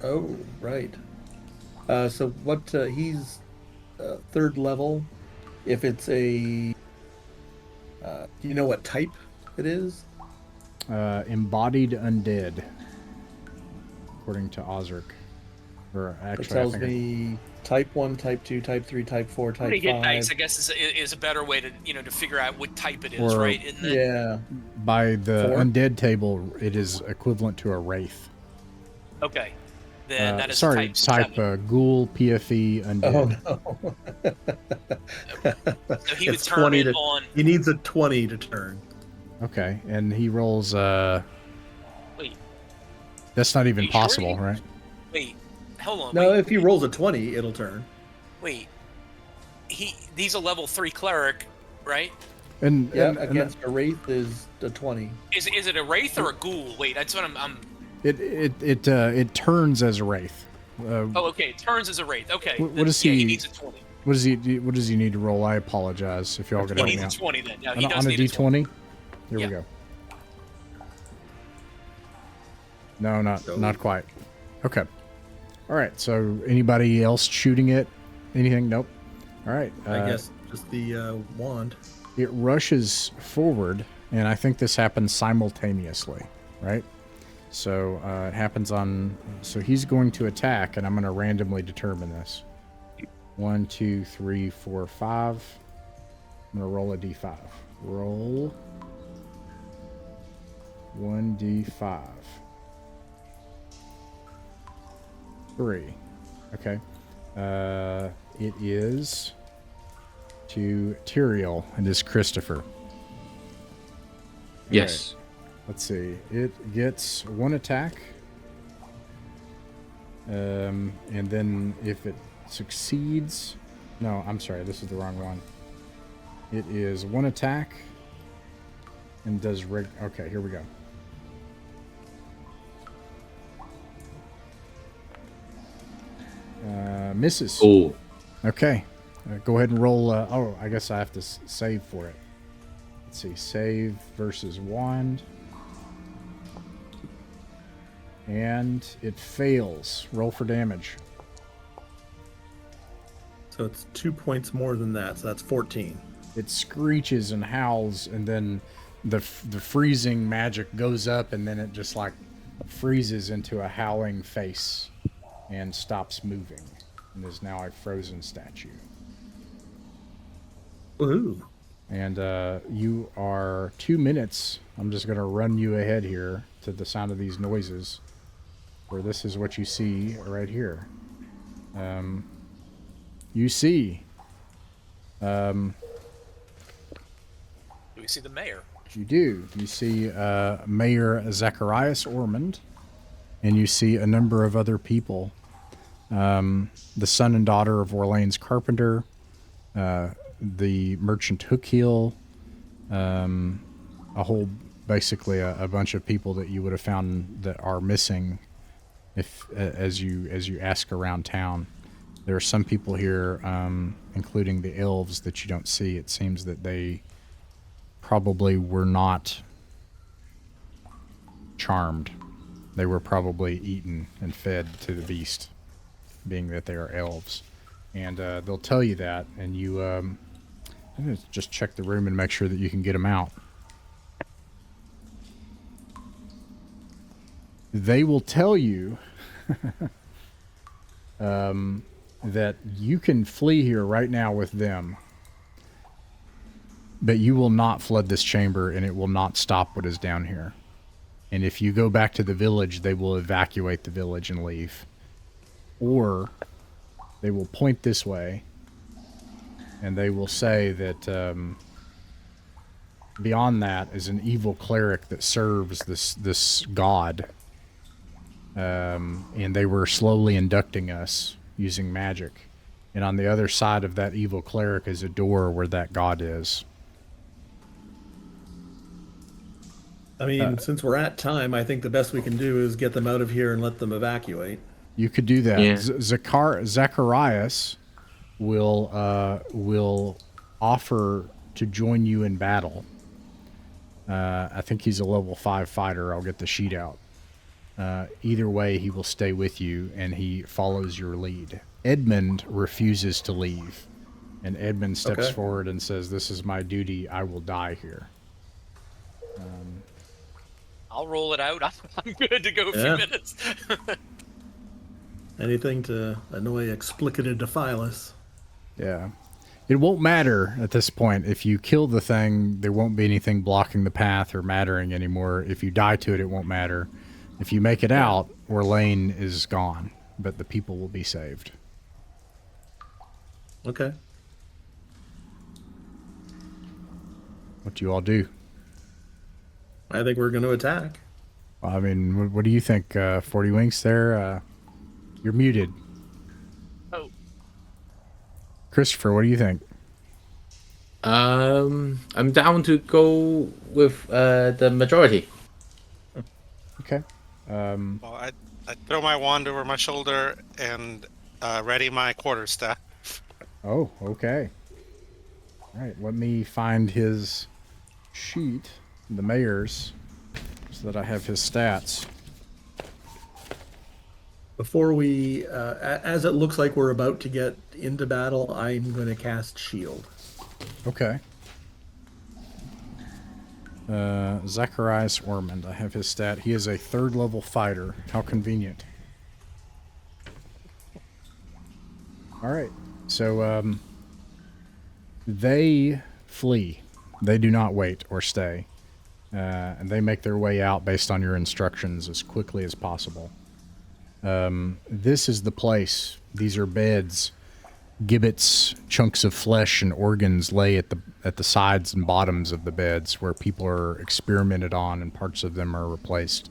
Oh, right. So what, he's third level. If it's a... do you know what type it is? Embodied undead, according to OSRIC. Or actually, It tells me type 1, type 2, type 3, type 4, type 5. Hit dice, I guess, is a better way to to figure out what type it is, Or- right? Isn't it? Yeah. by the 4? undead table, it is equivalent to a wraith. Okay. Then that is sorry, type 7. ghoul, PFE, undead. Oh, no. So he would It's turn 20 it to, on. He needs a 20 to turn. Okay, and he rolls. Wait, That's not even Are you sure possible, he- right? wait, hold on. No, wait, if he rolls a 20, it'll turn. wait. He's a level 3 cleric, right? And Yeah, and against a wraith is a 20. Is it a wraith or a ghoul? Wait, that's what I'm. it turns as a wraith. Oh, okay. It turns as a wraith. Okay. What then, is yeah, he- he needs a 20. What does he need to roll? I apologize if y'all could He help me needs a out. 20 then. No, he On does a need a 20. D20. Here Yeah. we go. No, not quite. Okay. All right. So anybody else shooting it? Anything? Nope. All right. I guess just the wand. It rushes forward, and I think this happens simultaneously, right? So it happens on. So he's going to attack, and I'm going to randomly determine this. 1, 2, 3, 4, 5. I'm going to roll a d5. Roll 1d5. 3. Okay. It is to Tyrael. It is Christopher. Yes. Let's see. It gets 1 attack. And then if it succeeds... No, I'm sorry. This is the wrong one. It is 1 attack. And does... Okay, here we go. Misses. Oh, Okay. Go ahead and roll... oh, I guess I have to save for it. Let's see. Save versus wand. And it fails. Roll for damage. So it's 2 points more than that, so that's 14. It screeches and howls, and then the freezing magic goes up, and then it just like freezes into a howling face and stops moving, and is now a frozen statue. Ooh. And you are 2 minutes. I'm just going to run you ahead here to the sound of these noises, where this is what you see right here. You see... Do we see the mayor? You do. You see Mayor Zacharias Ormond, and you see a number of other people. The son and daughter of Orlane's carpenter, the merchant Hookheel, basically a bunch of people that you would have found that are missing if as you ask around town. There are some people here, including the elves, that you don't see. It seems that they probably were not charmed. They were probably eaten and fed to the beast, being that they are elves. And they'll tell you that, and you I'm going to just check the room and make sure that you can get them out. They will tell you that you can flee here right now with them, but you will not flood this chamber, and it will not stop what is down here. And if you go back to the village, they will evacuate the village and leave. Or they will point this way, and they will say that beyond that is an evil cleric that serves this god. And they were slowly inducting us using magic. And on the other side of that evil cleric is a door where that god is. I mean, since we're at time, I think the best we can do is get them out of here and let them evacuate. You could do that. Yeah. Zacharias will offer to join you in battle. I think he's a level 5 fighter. I'll get the sheet out. Either way, he will stay with you, and he follows your lead. Edmund refuses to leave, and Edmund steps forward and says, "This is my duty. I will die here." I'll roll it out. I'm good to go a few minutes. Anything to annoy Explicated Dephilus. Yeah. It won't matter at this point. If you kill the thing, there won't be anything blocking the path or mattering anymore. If you die to it, it won't matter. If you make it out, Orlane is gone, but the people will be saved. Okay. What do you all do? I think we're going to attack. I mean, what do you think, 40 Winks there? You're muted. Oh. Christopher, what do you think? I'm down to go with the majority. Okay. Well, I throw my wand over my shoulder and ready my quarterstaff. Oh, okay. All right, let me find his sheet, the mayor's, so that I have his stats. Before we, as it looks like we're about to get into battle, I'm going to cast Shield. Okay. Zacharias Ormond, I have his stat. He is a 3rd level fighter. How convenient. All right. So, they flee. They do not wait or stay. And they make their way out based on your instructions as quickly as possible. This is the place. These are beds. Gibbets, chunks of flesh and organs lay at the sides and bottoms of the beds where people are experimented on and parts of them are replaced.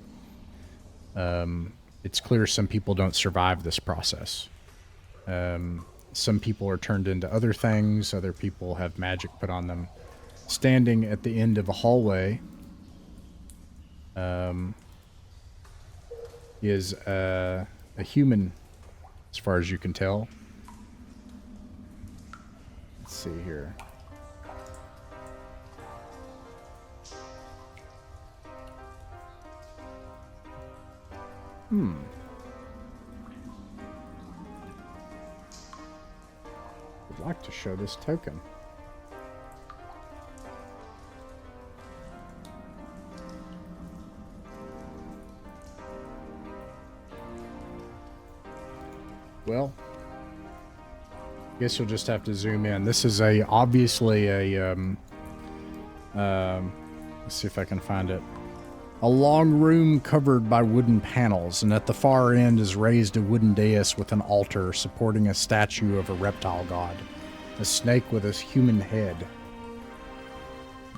It's clear some people don't survive this process. Some people are turned into other things. Other people have magic put on them. Standing at the end of a hallway is a human, as far as you can tell. Let's see here. I'd like to show this token. Well, guess you'll just have to zoom in. This is obviously a let's see if I can find it. A long room covered by wooden panels, and at the far end is raised a wooden dais with an altar supporting a statue of a reptile god, a snake with a human head.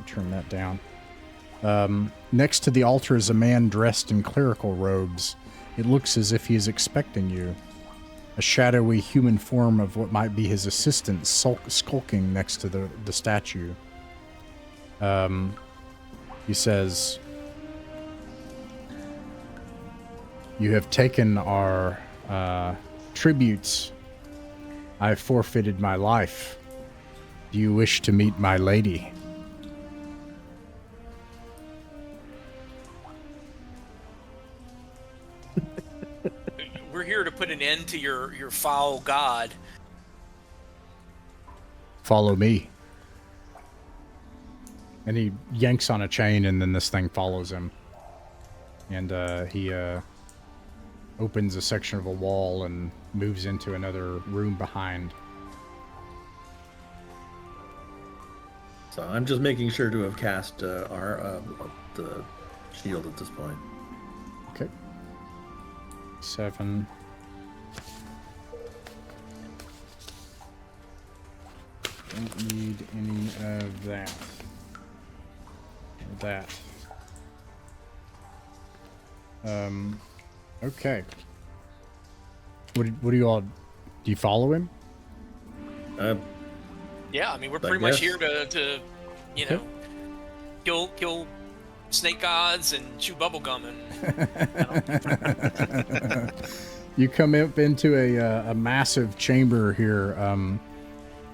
Turn that down. Next to the altar is a man dressed in clerical robes. It looks as if he is expecting you. A shadowy human form of what might be his assistant skulking next to the statue. He says, "You have taken our tributes. I have forfeited my life. Do you wish to meet my lady?" We're here to put an end to your foul god. Follow me. And he yanks on a chain, and then this thing follows him. And he opens a section of a wall and moves into another room behind. So I'm just making sure to have cast the shield at this point. Okay. 7. Don't need any of that. Or that. Okay. What do you all... Do you follow him? Yeah, I mean, we're I pretty much guess. here to you know, kill snake gods and chew bubblegum and You come up into a massive chamber here.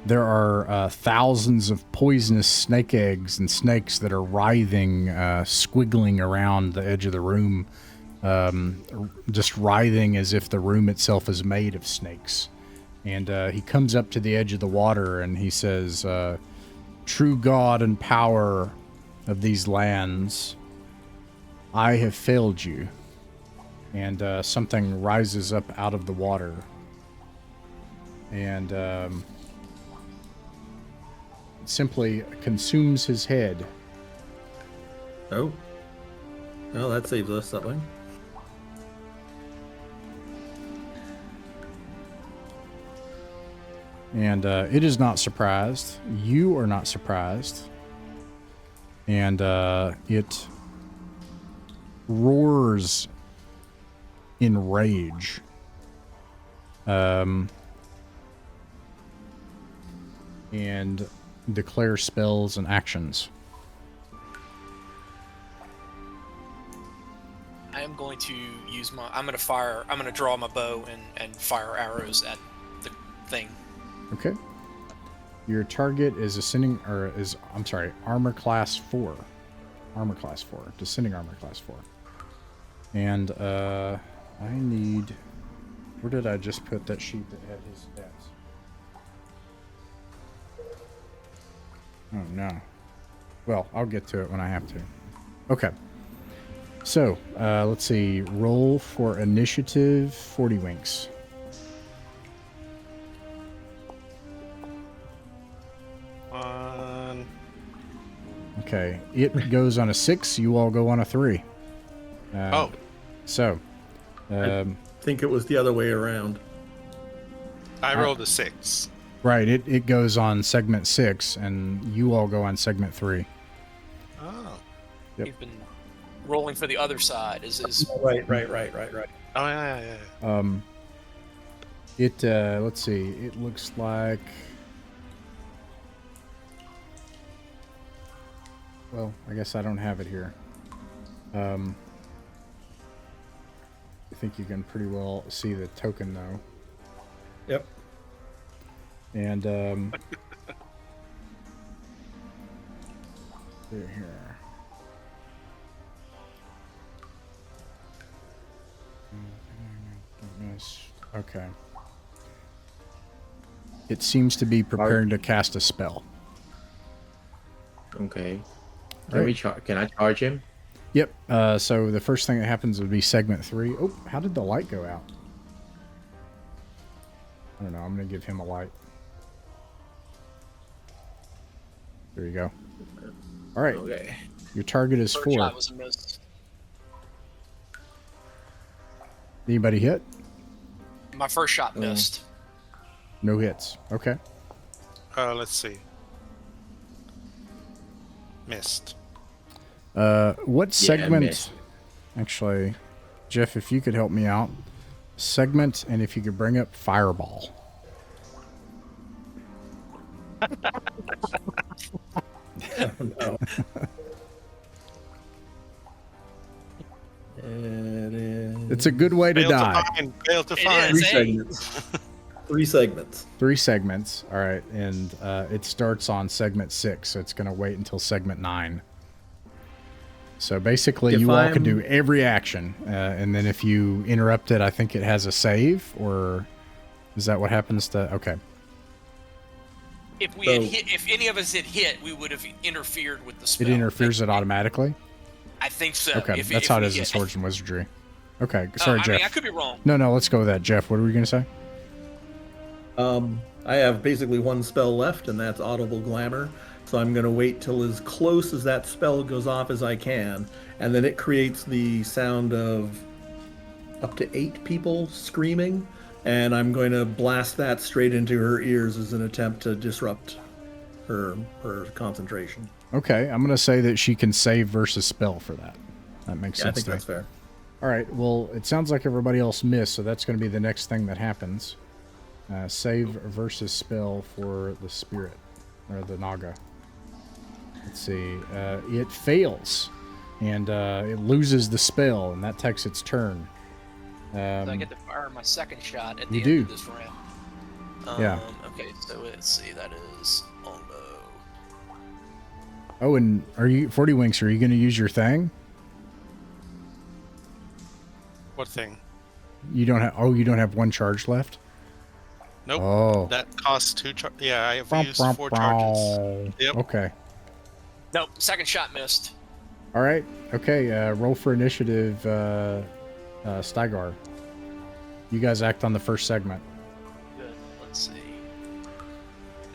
There are thousands of poisonous snake eggs and snakes that are writhing, squiggling around the edge of the room, just writhing as if the room itself is made of snakes. And he comes up to the edge of the water and he says, "True God and power of these lands, I have failed you." And something rises up out of the water. And simply consumes his head. Oh. Well, that saves us something. And it is not surprised. You are not surprised. And it roars in rage. And declare spells and actions. I am going to use my. I'm going to draw my bow and fire arrows at the thing. Okay. Your target is armor class 4. Armor class 4. Descending armor class 4. And I need. Where did I just put that sheet that had his stats? Oh no. Well, I'll get to it when I have to. Okay. So, let's see. Roll for initiative 40 winks. Okay. It goes on a 6. You all go on a 3. So. I think it was the other way around. I rolled a 6. Right. It goes on segment 6, and you all go on segment 3. Oh. Yep. We've been rolling for the other side. Is Right. Oh, yeah. Let's see. It looks like. Well, I guess I don't have it here. I think you can pretty well see the token, though. Yep. And, here. Okay. It seems to be preparing to cast a spell. Okay. Right. Can I charge him? Yep. So the first thing that happens would be segment 3. Oh, how did the light go out? I don't know. I'm going to give him a light. There you go. All right. Okay. Your target is 4. Shot was a miss. Anybody hit? My first shot missed. No hits. Okay. Let's see. Missed. What segment? missed. Actually, Jeff, if you could help me out. Segment, and if you could bring up Fireball. No. It is It's a good way to die. Fail to It find. is. 3 segments. 3 segments. 3 segments. All right, and it starts on segment 6, so it's going to wait until segment 9. So basically, If you all can I'm- do every action, and then if you interrupt it, I think it has a save, or is that what happens to? Okay. If we had hit, if any of us had hit, we would have interfered with the spell. It interferes it automatically. I think so. Okay, that's how it is in Swords and Wizardry. Okay, sorry, Jeff. I could be wrong. No, let's go with that. Jeff, what were you going to say? I have basically 1 spell left, and that's Audible Glamour. So I'm going to wait till as close as that spell goes off as I can, and then it creates the sound of up to 8 people screaming, and I'm going to blast that straight into her ears as an attempt to disrupt her concentration. Okay, I'm going to say that she can save versus spell for that. That makes Yeah, I sense think to me. that's fair. All right, well, it sounds like everybody else missed, so that's going to be the next thing that happens. Save versus spell for the spirit, or the Naga. Let's see. It fails, and it loses the spell, and that takes its turn. So I get to fire my second shot at the You end do. of this round. Yeah. Okay, so let's see. That is longbow. Oh, and are you 40 Winks? Are you going to use your thing? What thing? You don't have. Oh, you don't have one charge left. Nope. Oh. That costs 2 yeah, I have Bow, used bow, 4 charges. bow. Yep. Okay. Nope, second shot missed. All right. Okay. Roll for initiative, Stygar. You guys act on the first segment. Good. Let's see.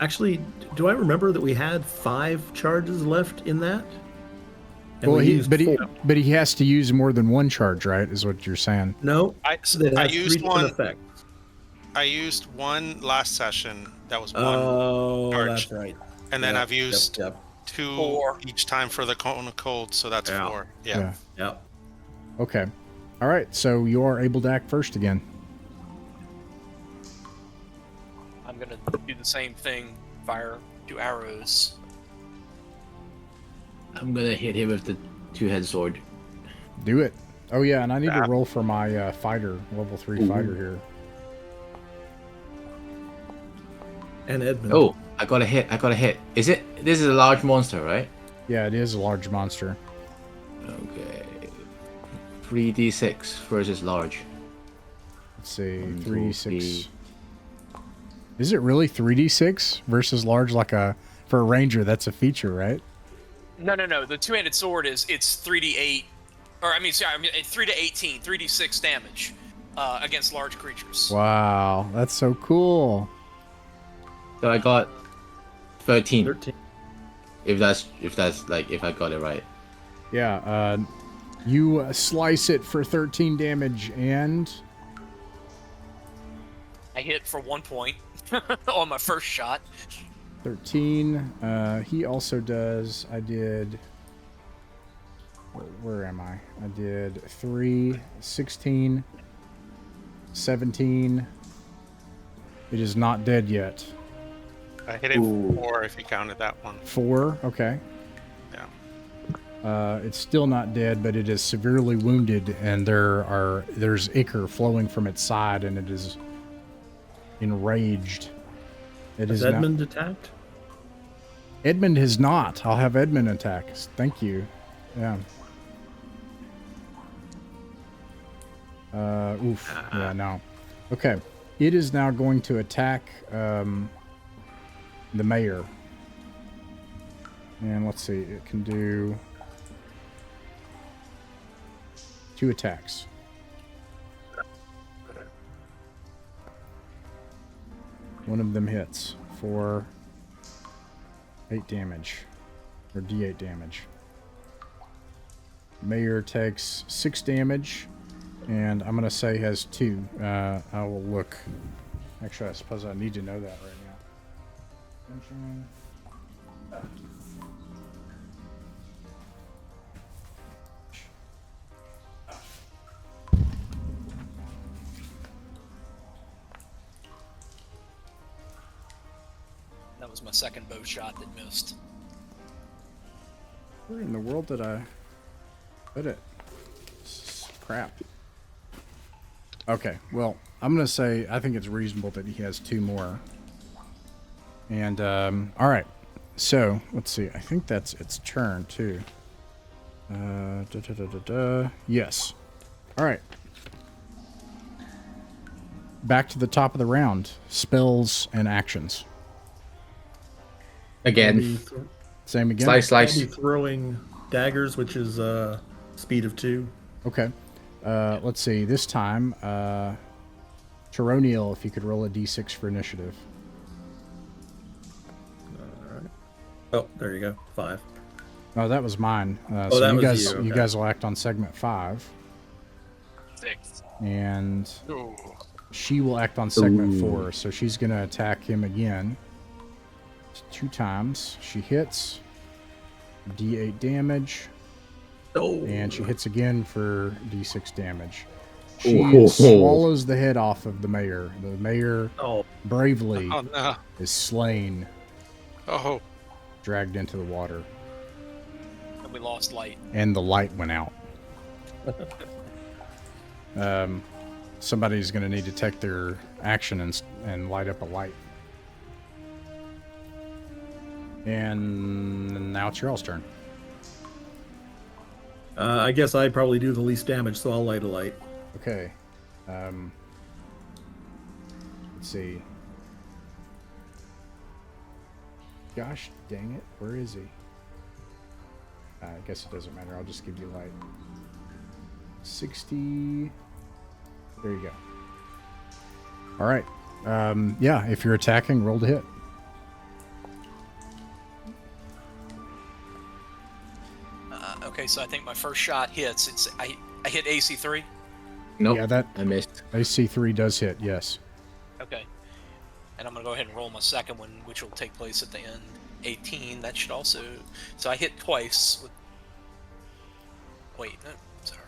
Actually, do I remember that we had 5 charges left in that? And Well, we used but 4. he has to use more than one charge, right? Is what you're saying? No, I that has used 3 one. different effects. I used one last session. That was one Oh, charge. that's right. And then Yep, I've used Yep. 2 4. each time for the cone of cold, so that's Yeah. 4. Yeah. Yep. Okay. All right. So you are able to act first again. I'm gonna do the same thing. Fire 2 arrows. I'm gonna hit him with the 2-headed sword. Do it. Oh yeah, and I need to roll for my fighter, level 3 fighter here. And Edmund. Oh, I got a hit. This is a large monster, right? Yeah, it is a large monster. Okay. 3d6 versus large. Let's see, 1, 2, 3d6. Is it really 3d6 versus large? For a ranger, that's a feature, right? No. The two-handed sword it's 3d8, or it's 3 to 18, 3d6 damage against large creatures. Wow, that's so cool. So I got 13. 13. If I got it right. Yeah, you slice it for 13 damage, and I hit for 1 point on my first shot. 13. He also does. I did. Where am I? I did 3, 16, 17. It is not dead yet. I hit it for 4 if you counted that one. 4. Okay. Yeah. It's still not dead, but it is severely wounded, and there's ichor flowing from its side, and it is enraged. Has Edmund attacked? Edmund has not. I'll have Edmund attack. Thank you. Yeah. Oof. Yeah, no. Okay. It is now going to attack the mayor. And let's see. It can do 2 attacks. One of them hits for 8 damage, or d8 damage. Mayor takes 6 damage, and I'm going to say has 2. I will look. Actually, I suppose I need to know that right now. That was my second bow shot that missed. Where in the world did I put it? Crap. Okay, well, I'm going to say I think it's reasonable that he has 2 more. And, all right. So, let's see. I think that's its turn, too. Yes. All right. Back to the top of the round. Spells and actions. Again. Same again? Slice. I'll be throwing daggers, which is speed of 2. Okay. Let's see. This time, Taroniel, if you could roll a d6 for initiative. All right. Oh, there you go. 5. Oh, that was mine. that So you was guys, you, you okay. guys will act on segment 5, 6. and Ooh. she will act on segment 4. So she's going to attack him again 2 times. She hits, d8 damage. Oh. And she hits again for d6 damage. She swallows the head off of the mayor. The mayor bravely Oh no. is slain, Oh. dragged into the water, And we lost light. and the light went out. somebody's going to need to take their action and light up a light. And now it's your all's turn. I guess I'd probably do the least damage, so I'll light a light. Okay. Let's see. Gosh dang it. Where is he? I guess it doesn't matter. I'll just give you light. 60. There you go. All right. Yeah, if you're attacking, roll to hit. Okay, so I think my first shot hits. I hit AC 3. Nope. Yeah, that I missed. AC3 does hit, yes. Okay. And I'm going to go ahead and roll my second one, which will take place at the end. 18. That should also... So I hit twice with... Wait, no, sorry.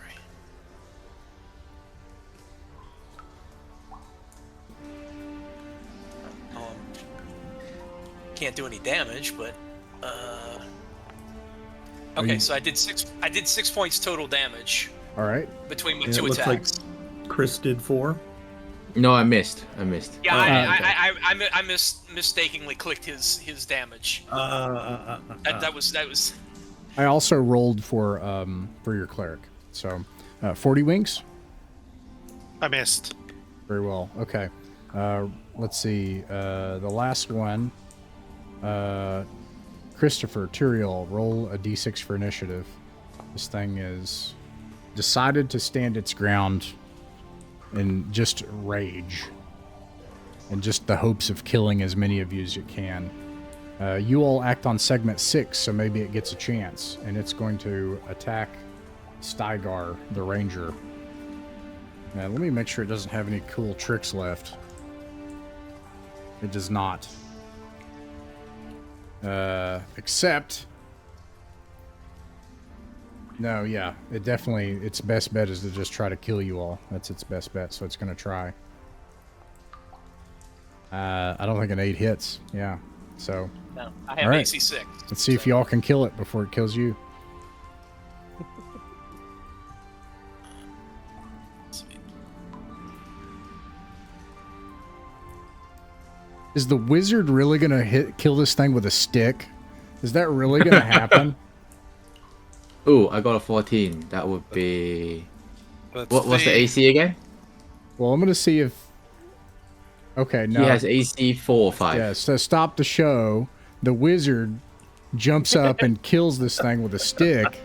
Can't do any damage, but... Okay, so I did 6 points total damage All right. between my Yeah, two it looks attacks. like Chris did 4. No, I missed. Yeah, okay. I mistakenly clicked his damage. That was. I also rolled for your cleric. So, 40 wings? I missed. Very well. Okay. Let's see. The last one. Christopher, Tyrael, roll a d6 for initiative. This thing is decided to stand its ground in just rage. And just the hopes of killing as many of you as it can. You all act on segment 6, so maybe it gets a chance. And it's going to attack Stygar, the ranger. Now, let me make sure it doesn't have any cool tricks left. It does not. Except... No, yeah. It definitely... Its best bet is to just try to kill you all. That's its best bet, so it's going to try. I don't think an 8 hits. Yeah. So... No, I have right. AC 6. Let's see if y'all can kill it before it kills you. Is the wizard really gonna kill this thing with a stick? Is that really gonna happen? Ooh, I got a 14. That would be... What's the AC again? Well, I'm gonna see if... Okay, no. He has AC 4 or 5. Yeah, so stop the show. The wizard jumps up and kills this thing with a stick.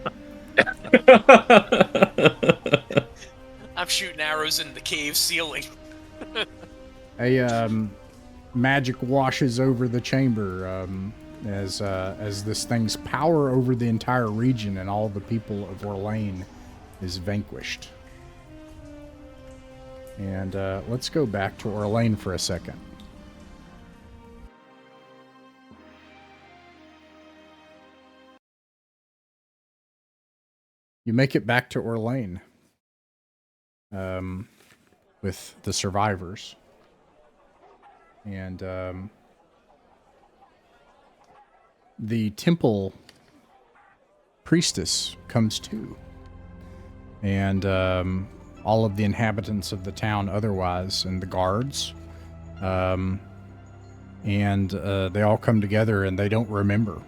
I'm shooting arrows in the cave ceiling. Magic washes over the chamber as this thing's power over the entire region and all the people of Orlane is vanquished. And let's go back to Orlane for a second. You make it back to Orlane with the survivors. And the temple priestess comes too. And all of the inhabitants of the town otherwise, and the guards. And they all come together and they don't remember.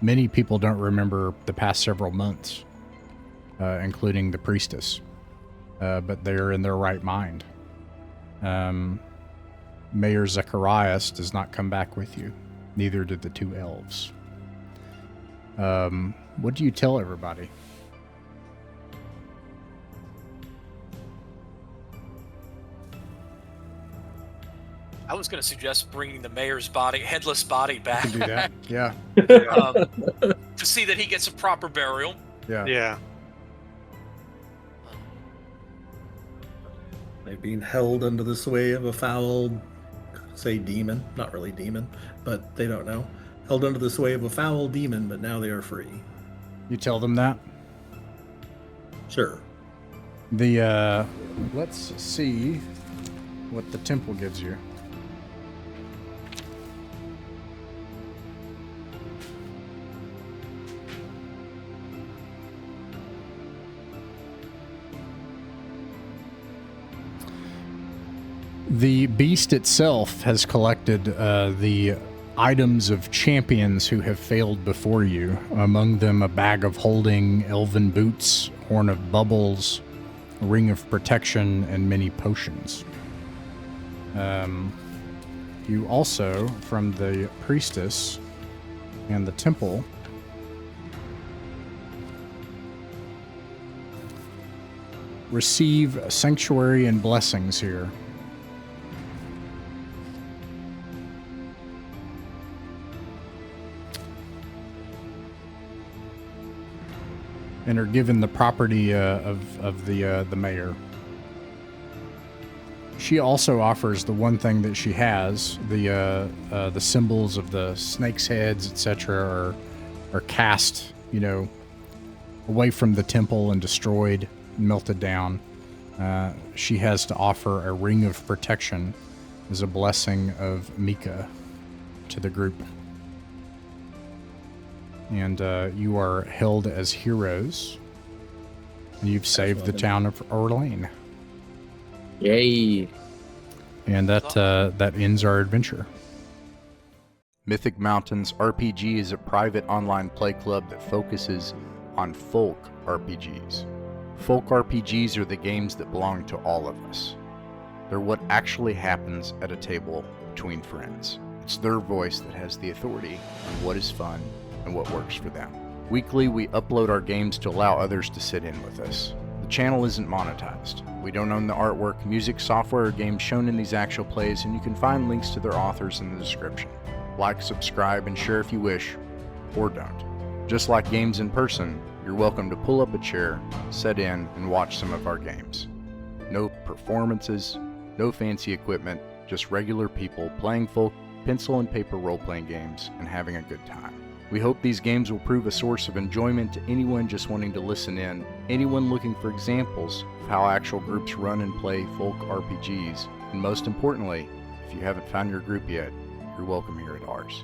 Many people don't remember the past several months, including the priestess. But they're in their right mind. Mayor Zacharias does not come back with you. Neither did the 2 elves. What do you tell everybody? I was going to suggest bringing the mayor's headless body back. You can do that. Yeah. To see that he gets a proper burial. Yeah. Yeah. They've been held under the sway of a foul, say demon, not really demon, but they don't know. Held under the sway of a foul demon, but now they are free. You tell them that? Sure. Let's see what the temple gives you. The beast itself has collected the items of champions who have failed before you. Among them, a bag of holding, elven boots, horn of bubbles, a ring of protection, and many potions. You also, from the priestess and the temple, receive sanctuary and blessings here. And are given the property of the mayor. She also offers the one thing that she has, the symbols of the snake's heads, etc., are cast, away from the temple and destroyed, melted down. She has to offer a ring of protection as a blessing of Mika to the group. And you are held as heroes. And you've saved the town of Orlane. Yay! And that ends our adventure. Mythic Mountains RPG is a private online play club that focuses on folk RPGs. Folk RPGs are the games that belong to all of us. They're what actually happens at a table between friends. It's their voice that has the authority on what is fun and what works for them. Weekly, we upload our games to allow others to sit in with us. The channel isn't monetized. We don't own the artwork, music, software, or games shown in these actual plays, and you can find links to their authors in the description. Like, subscribe, and share if you wish, or don't. Just like games in person, you're welcome to pull up a chair, sit in, and watch some of our games. No performances, no fancy equipment, just regular people playing folk pencil and paper role-playing games and having a good time. We hope these games will prove a source of enjoyment to anyone just wanting to listen in, anyone looking for examples of how actual groups run and play folk RPGs, and most importantly, if you haven't found your group yet, you're welcome here at ours.